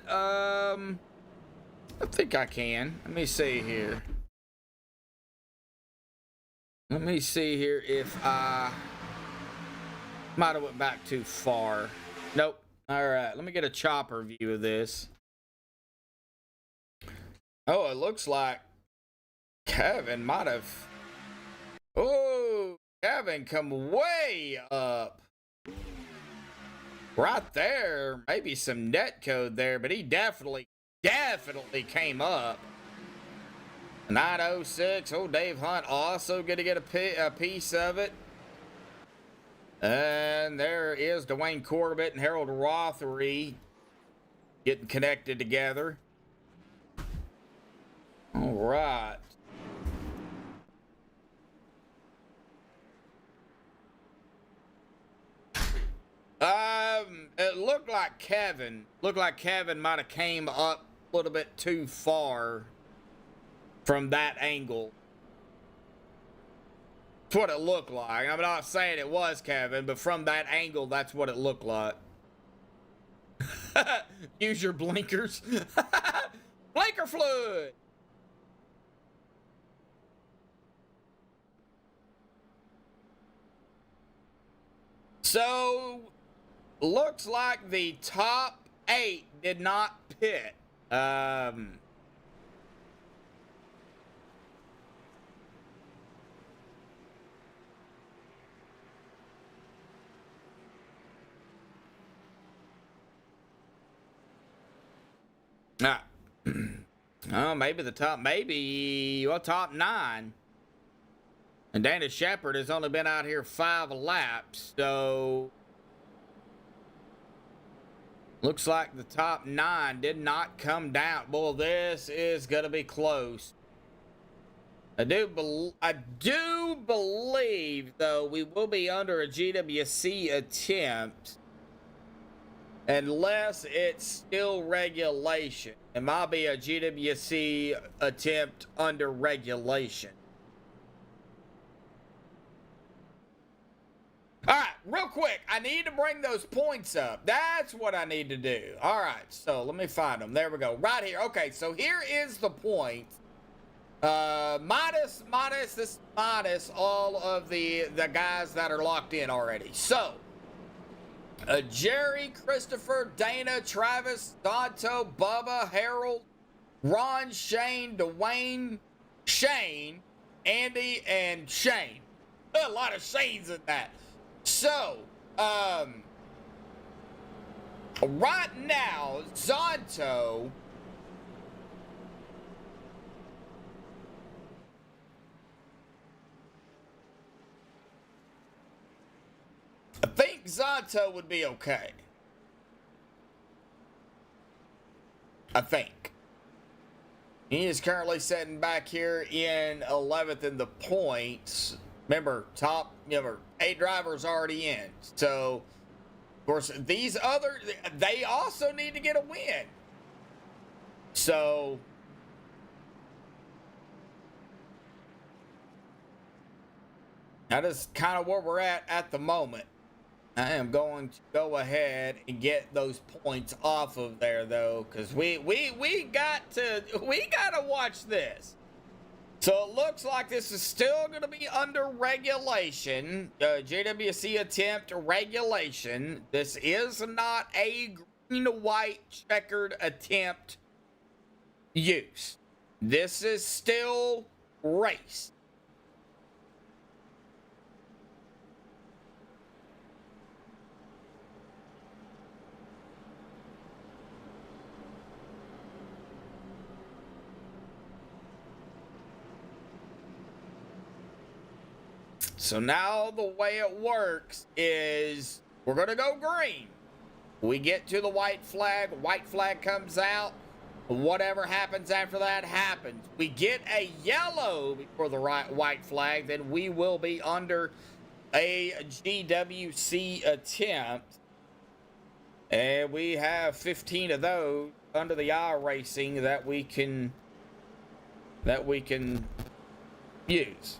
I think I can. Let me see here. Let me see here if I might have went back too far. Nope. All right, let me get a chopper view of this. Oh, it looks like Kevin might have. Oh, Kevin come way up. Right there, maybe some net code there, but he definitely came up. 906. Oh, Dave Hunt also going to get a piece of it. And there is Dwayne Corbett and Harold Rothery getting connected together. All right. It looked like Kevin might have came up a little bit too far from that angle. That's what it looked like. I'm not saying it was Kevin, but from that angle, that's what it looked like. Use your blinkers. Blinker fluid. So, looks like the top 8 did not pit. Maybe the top, top 9. And Dana Shepard has only been out here 5 laps, so looks like the top 9 did not come down. Boy, this is gonna be close. I do believe, though, we will be under a GWC attempt. Unless it's still regulation. It might be a GWC attempt under regulation. All right, real quick. I need to bring those points up. That's what I need to do. All right, so let me find them. There we go. Right here. Okay, so here is the point. Minus all of the guys that are locked in already. So, Jerry, Christopher, Dana, Travis, Donto, Bubba, Harold, Ron, Shane, Dwayne, Shane, Andy, and Shane. A lot of Shanes in that. So, right now, Zonto I think Zonto would be okay. I think. He is currently sitting back here in 11th in the points. Remember, 8 drivers already in. So, of course, these other, they also need to get a win. So, that is kind of where we're at the moment. I am going to go ahead and get those points off of there, though, because we gotta watch this. So it looks like this is still going to be under regulation, JWC attempt regulation. This is not a green-white checkered attempt use. This is still race. So now the way it works is we're going to go green. We get to the white flag comes out. Whatever happens after that happens. We get a yellow before the white flag, then we will be under a GWC attempt. And we have 15 of those under the iRacing that we can use.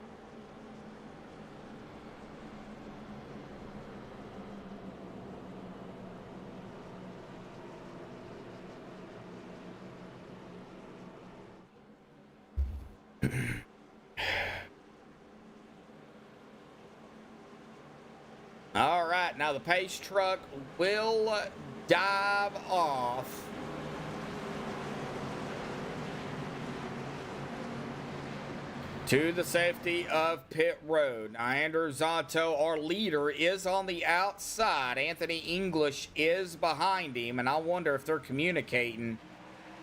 All right, now the pace truck will dive off. To the safety of pit road. Now, Andrew Zonto, our leader, is on the outside. Anthony English is behind him, and I wonder if they're communicating.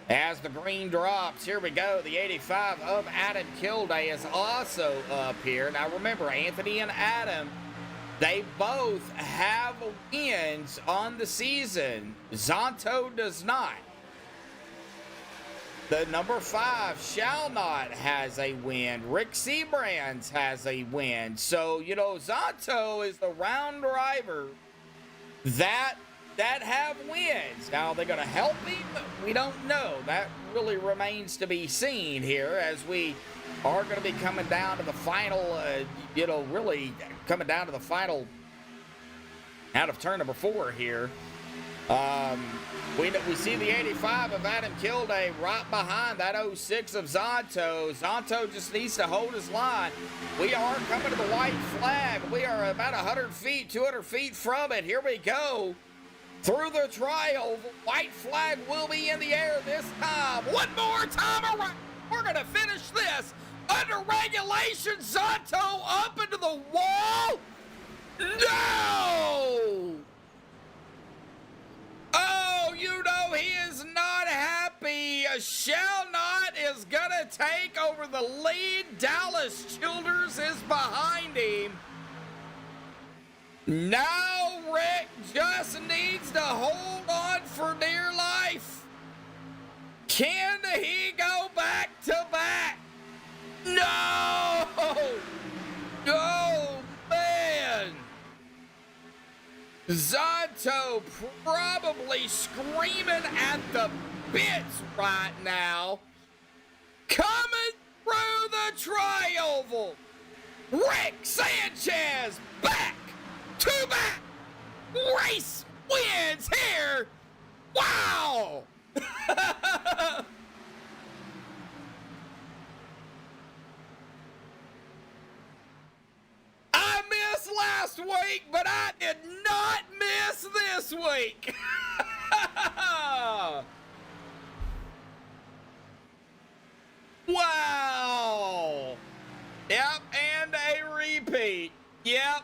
As the green drops, here we go. The 85 of Adam Kilday is also up here. Now, remember, Anthony and Adam They both have wins on the season. Zonto does not. The number 5, Shall Not, has a win. Rick Seabrands has a win. So, you know, Zonto is the round driver that have wins. Now, are they going to help him? We don't know. That really remains to be seen here as we are going to be coming down to the final, really coming down to the final out of turn number 4 here. We see the 85 of Adam Kilday right behind that 06 of Zonto. Zonto just needs to hold his line. We are coming to the white flag. We are about 100 feet, 200 feet from it. Here we go. Through the trial, white flag will be in the air this time. One more time around. We're going to finish this. Under regulation, Zonto up into the wall. No! Oh, you know he is not happy. Shall Not is going to take over the lead. Dallas Childers is behind him. Now Rick just needs to hold on for dear life. Can he go back to back? No! Oh, man! Zonto probably screaming at the bits right now. Coming through the tri-oval. Rick Sanchez back to back. Race wins here. Wow! I missed last week, but I did not miss this week. Wow. Yep, and a repeat. Yep.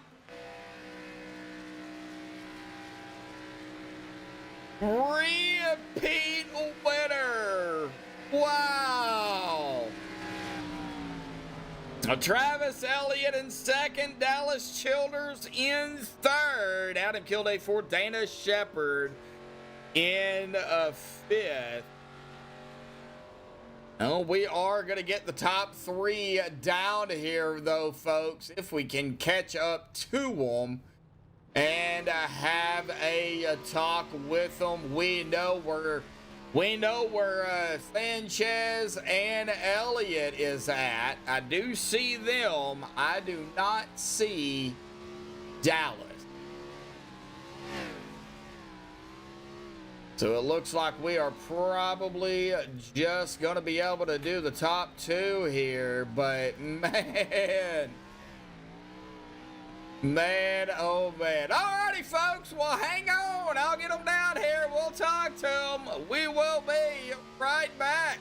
Repeat winner. Wow. Travis Elliott in second, Dallas Childers in third, Adam Kilday fourth, Dana Shepard in fifth. Oh, we are going to get the top 3 down here, though, folks, if we can catch up to them and have a talk with them. We know where Sanchez and Elliott is at. I do see them. I do not see Dallas. So it looks like we are probably just going to be able to do the top 2 here. But, man, oh, man. Alrighty, folks. Well, hang on. I'll get them down here. We'll talk to them. We will be right back.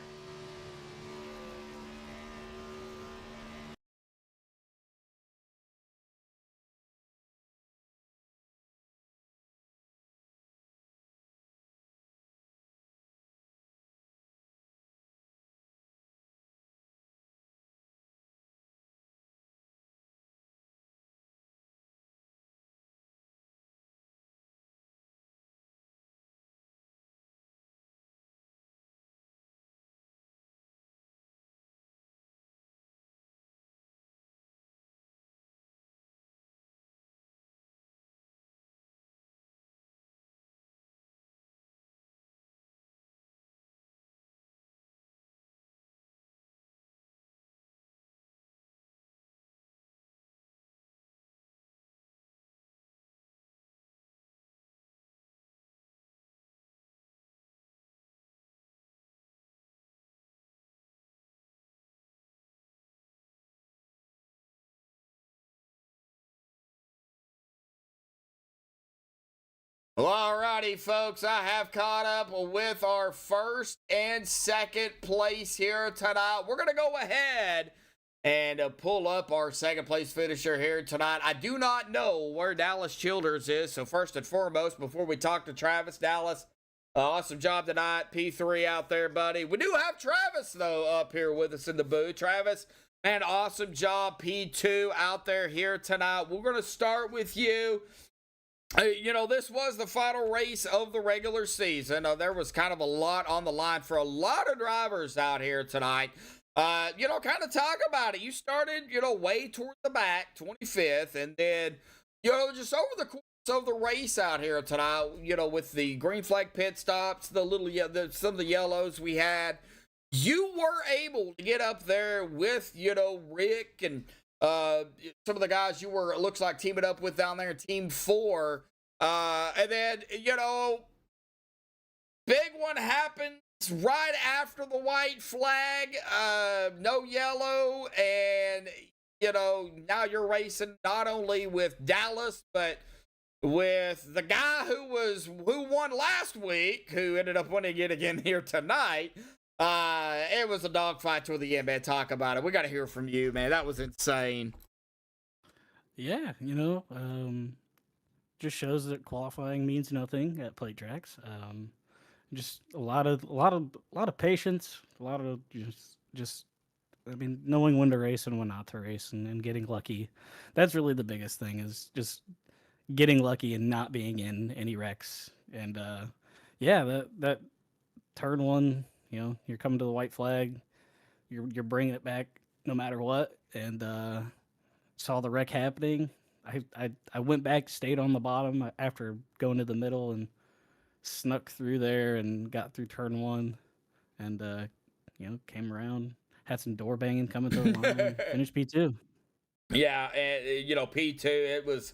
Well, alrighty, folks, I have caught up with our first and second place here tonight. We're going to go ahead and pull up our second place finisher here tonight. I do not know where Dallas Childers is, so first and foremost, before we talk to Travis, Dallas, Awesome job tonight, P3 out there, buddy. We do have Travis, though, up here with us in the booth. Travis, man, awesome job, P2 out there here tonight. We're going to start with you. You know, this was the final race of the regular season. There was kind of a lot on the line for a lot of drivers out here tonight. You know, kind of talk about it. You started, you know, way toward the back, 25th, and then, you know, just over the course of the race out here tonight, you know, with the green flag pit stops, some of the yellows we had, you were able to get up there with, you know, Rick and some of the guys you were, it looks like, teaming up with down there in Team 4. And then, you know, big one happens right after the white flag, no yellow, and, you know, now you're racing not only with Dallas, but with the guy who won last week, who ended up winning it again here tonight. It was a dogfight to the end, man. Talk about it. We got to hear from you, man. That was insane. Yeah, you know, just shows that qualifying means nothing at plate tracks. Just a lot of patience, a lot of just I mean, knowing when to race and when not to race, and getting lucky. That's really the biggest thing, is just getting lucky and not being in any wrecks. And yeah, that turn one, you know, you're coming to the white flag, you're bringing it back no matter what, and saw the wreck happening. I went back, stayed on the bottom after going to the middle, and snuck through there and got through turn one, and you know, came around, had some door banging coming to the line, finished P2. Yeah, and you know, P2, it was,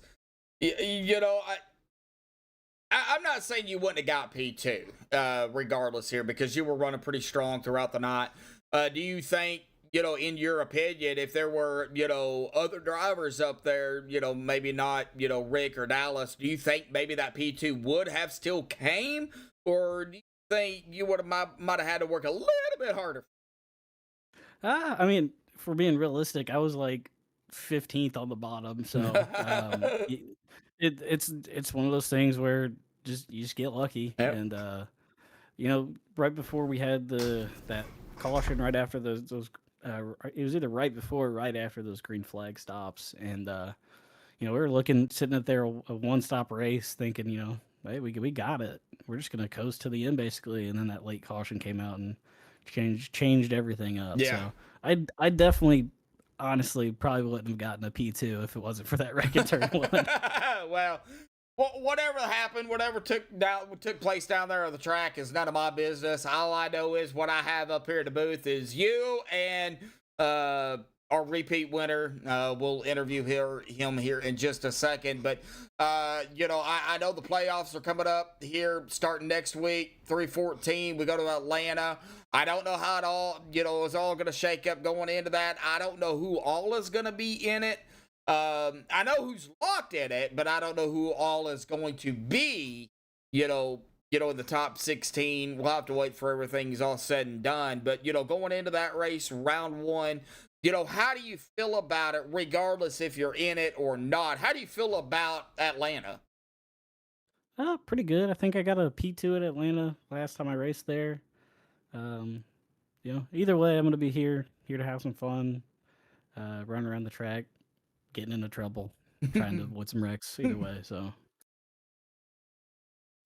you know, I'm not saying you wouldn't have got P2, regardless here, because you were running pretty strong throughout the night. Do you think, you know, in your opinion, if there were, you know, other drivers up there, you know, maybe not, you know, Rick or Dallas, do you think maybe that P2 would have still came? Or do you think you would have might have had to work a little bit harder? I mean, for being realistic, I was like 15th on the bottom, so it's one of those things where you just get lucky. Yep. And you know, right before we had that caution, right after those it was either right before or right after those green flag stops, and you know, we were sitting up there, a one-stop race, thinking, you know, hey, we got it, we're just gonna coast to the end basically. And then that late caution came out and changed everything up. Yeah. So I definitely, honestly, probably wouldn't have gotten a P2 if it wasn't for that wreck in turn one. Well, whatever happened, whatever took place down there on the track is none of my business. All I know is what I have up here at the booth is you and our repeat winner. We'll interview him here in just a second. But, you know, I know the playoffs are coming up here starting next week, 3/14. We go to Atlanta. I don't know how it all, you know, is all going to shake up going into that. I don't know who all is going to be in it. I know who's locked in it, but I don't know who all is going to be, you know, in the top 16. We'll have to wait for everything's all said and done. But, you know, going into that race, round one, you know, how do you feel about it, regardless if you're in it or not? How do you feel about Atlanta? Pretty good. I think I got a P2 at Atlanta last time I raced there. You know, either way, I'm gonna be here to have some fun, run around the track, getting into trouble, trying to avoid some wrecks. Either way, so.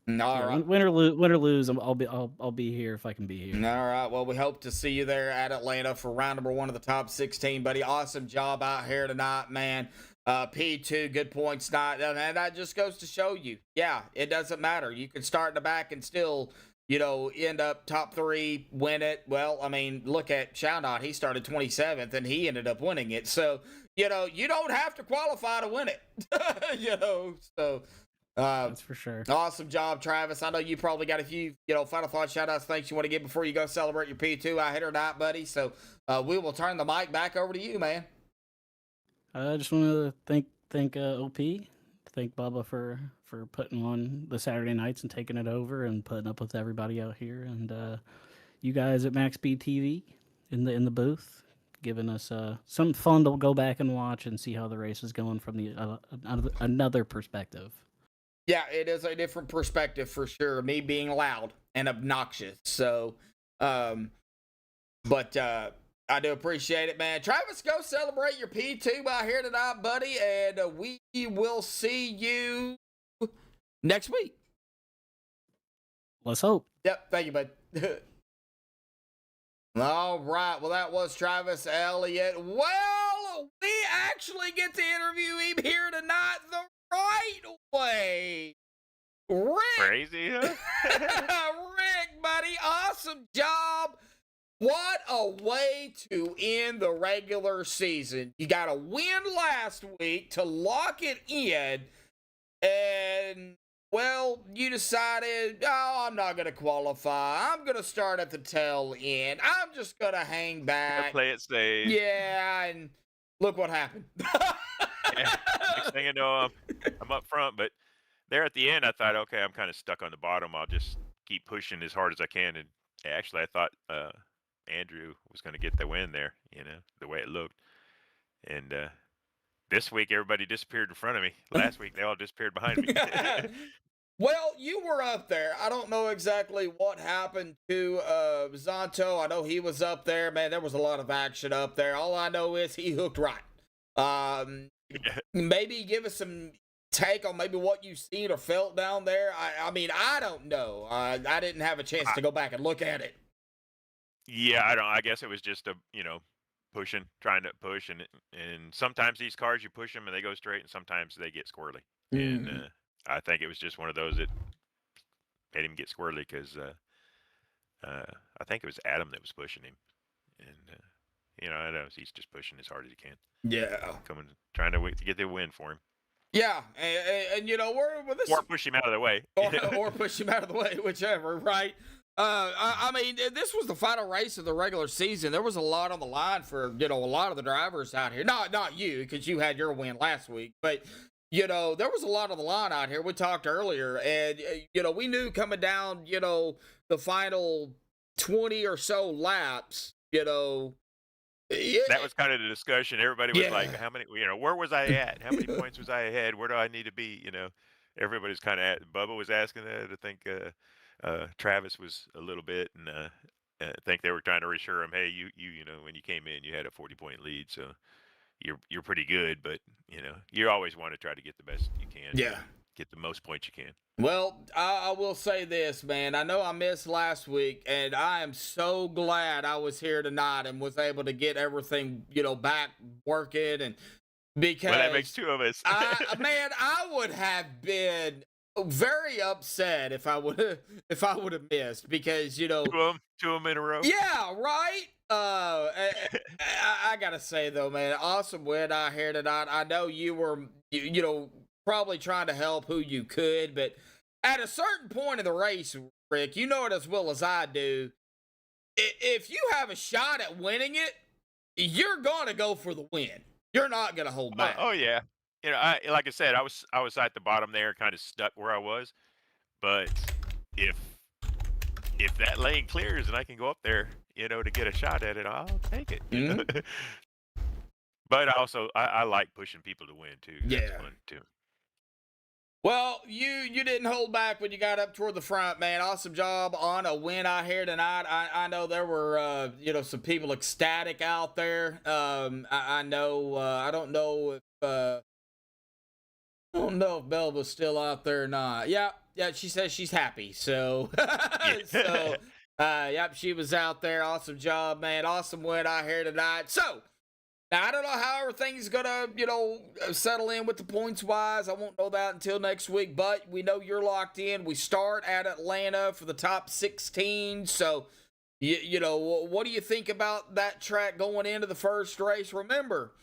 All Yeah, right. win or lose, I'll be here if I can be here. All right. Well, we hope to see you there at Atlanta for round number one of the top 16, buddy. Awesome job out here tonight, man. P2, good points tonight. And that just goes to show you, yeah, it doesn't matter. You can start in the back and still, you know, end up top three, win it. Well, I mean, look at Shaldon. He started 27th and he ended up winning it. So, you know, you don't have to qualify to win it. You know, so That's for sure. awesome job, Travis. I know you probably got a few, you know, final thoughts, shout outs, things you want to get before you go celebrate your P2 out here tonight, buddy. So we will turn the mic back over to you, man. I just want to thank OP, thank Bubba for putting on the Saturday nights and taking it over and putting up with everybody out here, and you guys at Maxspeedtv in the booth, giving us some fun to go back and watch and see how the race is going from the another perspective. Yeah, it is a different perspective for sure. Me being loud and obnoxious. So, but I do appreciate it, man. Travis, go celebrate your P2 out here tonight, buddy, and we will see you next week. Let's hope. Yep, thank you, bud. All right, well, that was Travis Elliott. Well, we actually get to interview him here tonight the right way. Rick. Crazy, huh? Rick, buddy, awesome job. What a way to end the regular season. You got a win last week to lock it in, and, well, you decided, oh, I'm not going to qualify. I'm going to start at the tail end. I'm just going to hang back. Play it safe. Yeah, and look what happened. Yeah. Next thing you know, I'm up front, but there at the end, I thought, okay, I'm kind of stuck on the bottom. I'll just keep pushing as hard as I can. And actually, I thought Andrew was going to get the win there, the way it looked. And this week, everybody disappeared in front of me. Last week, they all disappeared behind me. Well, you were up there. I don't know exactly what happened to Zonto. I know he was up there. Man, there was a lot of action up there. All I know is he hooked right. Maybe give us some take on maybe what you've seen or felt down there. I mean, I don't know. I didn't have a chance to go back and look at it. Yeah, I guess it was just pushing, trying to push, and sometimes these cars you push them and they go straight, and sometimes they get squirrely. And I think it was just one of those that made him get squirrely because I think it was Adam that was pushing him, and I know he's just pushing as hard as he can. Yeah, trying to get the win for him. Yeah, and we're with this, or push him out of the way, or push him out of the way, whichever, right? I mean, this was the final race of the regular season. There was a lot on the line for, a lot of the drivers out here. Not you, because you had your win last week. But, there was a lot on the line out here. We talked earlier. And, we knew coming down, the final 20 or so laps, That was kind of the discussion. Everybody was like, how many, where was I at? How many points was I ahead? Where do I need to be? Everybody's kind of Bubba was asking that. I think, Travis was a little bit, and I think they were trying to reassure him, hey, you when you came in, you had a 40-point lead, so you're pretty good, but you always want to try to get the best you can. Yeah. Get the most points you can. Well, I will say this, man. I know I missed last week, and I am so glad I was here tonight and was able to get everything, back working, and because that makes two of us. I would have been very upset if I would have missed, because two of them in a row. Yeah, right. I gotta say though, man, awesome win out here tonight. I know you were probably trying to help who you could, but at a certain point in the race, Rick, you know it as well as I do. If you have a shot at winning it, you're gonna go for the win. You're not gonna hold back. Oh yeah. Like I said, I was at the bottom there, kind of stuck where I was. But if that lane clears and I can go up there, to get a shot at it, I'll take it. But also, I like pushing people to win too. That's fun too. Well, you didn't hold back when you got up toward the front, man. Awesome job on a win out here tonight. I know there were some people ecstatic out there. I know. I don't know if. I don't know if Belva's still out there or not. Yeah, she says she's happy. So, yep, she was out there. Awesome job, man. Awesome win out here tonight. So, now I don't know how everything's gonna, settle in with the points wise. I won't know that until next week. But we know you're locked in. We start at Atlanta for the top 16. So, what do you think about that track going into the first race? Remember,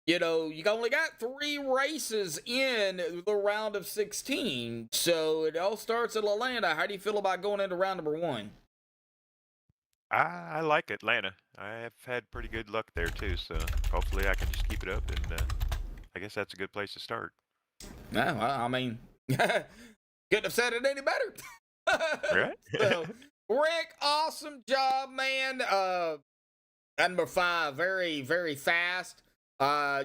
you only got 3 races in the round of 16, so it all starts at Atlanta. How do you feel about going into round number 1? I like Atlanta. I have had pretty good luck there too, so hopefully I can just keep it up, and I guess that's a good place to start. Yeah, well, I mean, couldn't have said it any better. Right? So, Rick, awesome job, man. Number 5, very, very fast.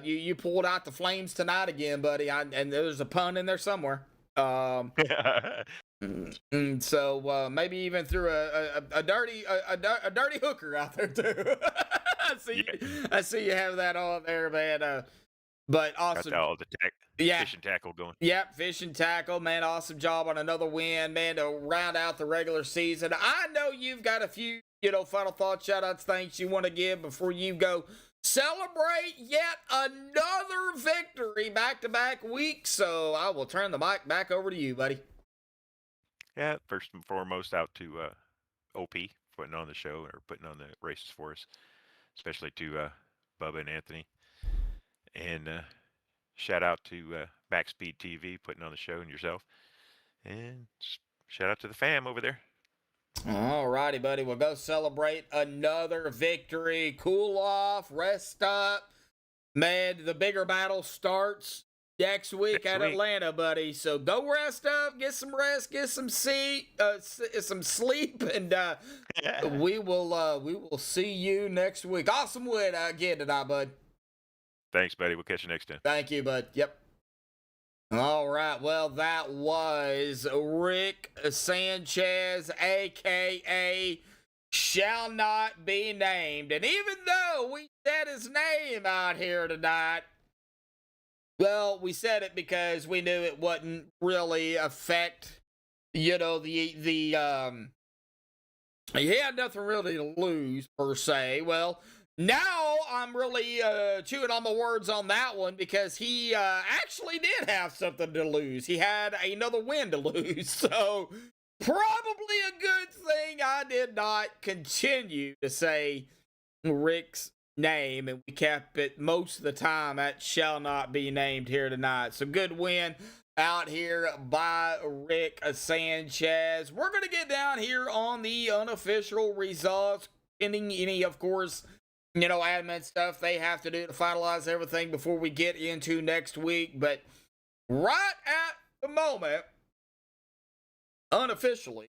You pulled out the flames tonight again, buddy. And there's a pun in there somewhere. So maybe even through a dirty hooker out there too. I see you have that on there, man. But awesome. Got all the Yeah. fish and tackle going. Yep, fish and tackle, man. Awesome job on another win, man, to round out the regular season. I know you've got a few, final thoughts, shout outs, things you want to give before you go celebrate yet another victory back-to-back weeks. So I will turn the mic back over to you, buddy. Yeah, first and foremost, out to OP putting on the show or putting on the races for us, especially to Bubba and Anthony. And shout out to Maxspeedtv putting on the show and yourself. And shout out to the fam over there. All righty, buddy. We'll go celebrate another victory. Cool off, rest up. Man, the bigger battle starts next week at Atlanta, buddy. So go rest up, get some rest, get some sleep, and we will see you next week. Awesome win again tonight, bud. Thanks, buddy. We'll catch you next time. Thank you, bud. Yep. All right. Well, that was Rick Sanchez, a.k.a. shall not be named. And even though we said his name out here tonight, well, we said it because we knew it wouldn't really affect, he had nothing really to lose, per se. Well, now I'm really chewing on my words on that one because he actually did have something to lose. He had another win to lose. So probably a good thing I did not continue to say Rick's name, and we kept it most of the time at shall not be named here tonight. So good win out here by Rick Sanchez. We're going to get down here on the unofficial results, pending any, of course, admin stuff they have to do to finalize everything before we get into next week. But right at the moment, unofficially,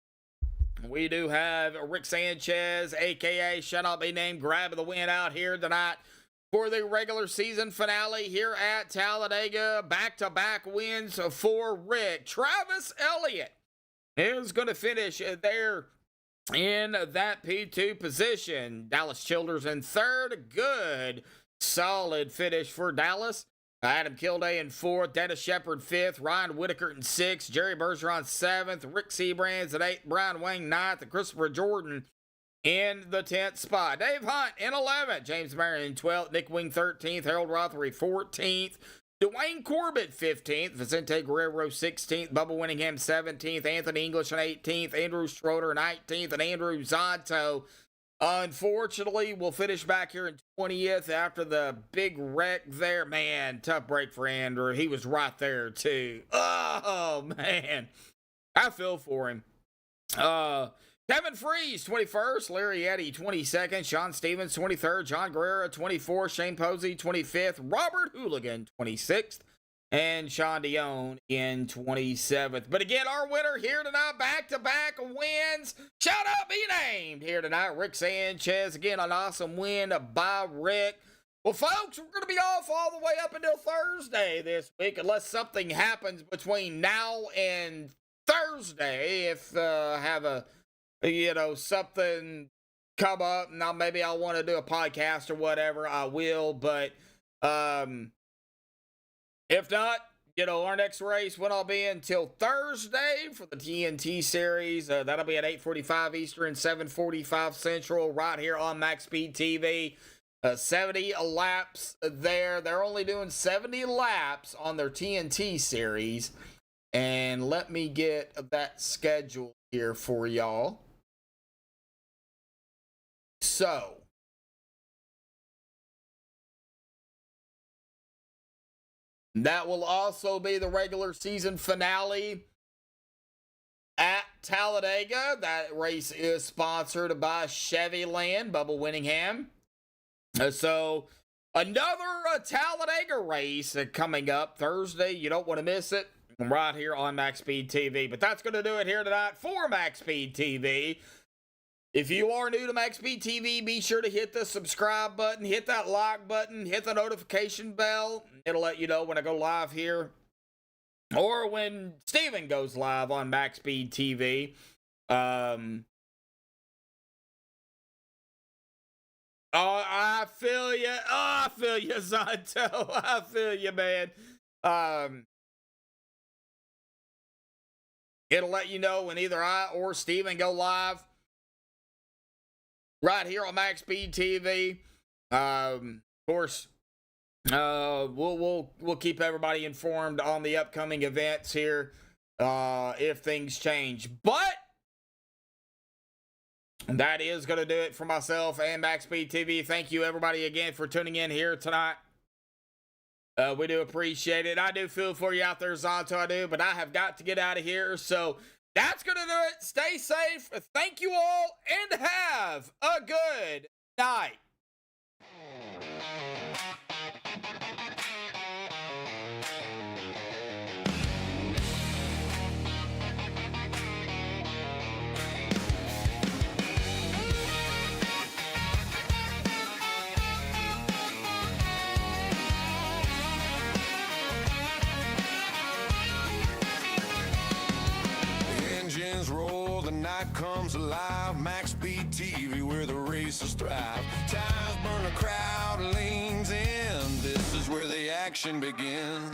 we do have Rick Sanchez, a.k.a. shall not be named, grabbing the win out here tonight for the regular season finale here at Talladega. Back-to-back wins for Rick. Travis Elliott is going to finish there in that P2 position. Dallas Childers in third. Good, solid finish for Dallas. Adam Kilday in fourth, Dennis Shepard fifth, Ryan Whitaker in sixth, Jerry Bergeron seventh, Rick Seabrands at eighth, Brian Wayne ninth, and Christopher Jordan in the 10th spot. Dave Hunt in 11th, James Marion in 12th, Nick Wing 13th, Harold Rothery 14th, Dwayne Corbett 15th, Vicente Guerrero 16th, Bubba Winningham 17th, Anthony English in 18th, Andrew Schroeder 19th, and Andrew Zonto, unfortunately, will finish back here in 20th after the big wreck there. Man, tough break for Andrew. He was right there, too. Oh, man. I feel for him. Kevin Freeze, 21st. Larry Eddy, 22nd. Sean Stevens, 23rd. John Guerrero, 24th. Shane Posey, 25th. Robert Hooligan, 26th. And Sean Dion in 27th. But again, our winner here tonight, back-to-back wins. Shout out be named here tonight, Rick Sanchez. Again, an awesome win by Rick. Well, folks, we're going to be off all the way up until Thursday this week, unless something happens between now and Thursday. If I have something come up, now maybe I want to do a podcast or whatever, I will. But if not, our next race will not be until Thursday for the TNT series. That'll be at 8:45 Eastern, 7:45 Central, right here on Maxspeedtv. 70 laps there. They're only doing 70 laps on their TNT series. And let me get that schedule here for y'all. So, that will also be the regular season finale at Talladega. That race is sponsored by Chevy Land, Bubba Winningham. So, another Talladega race coming up Thursday. You don't want to miss it right here on Maxspeedtv. But that's going to do it here tonight for Maxspeedtv. If you are new to Maxspeedtv, be sure to hit the subscribe button, hit that like button, hit the notification bell. It'll let you know when I go live here or when Steven goes live on Maxspeedtv. Oh, I feel you. Oh, I feel you, Zonto. I feel you, man. It'll let you know when either I or Steven go live right here on Maxspeedtv. Of course, we'll keep everybody informed on the upcoming events here if things change. But that is going to do it for myself and Maxspeedtv. Thank you, everybody, again for tuning in here tonight. We do appreciate it. I do feel for you out there, Zonto, I do, but I have got to get out of here. So that's going to do it. Stay safe. Thank you all, and have a good night. Engines roll, the night comes alive. Maxspeedtv, where the races thrive. Tires burn, a crowd leans in. This is where the action begins.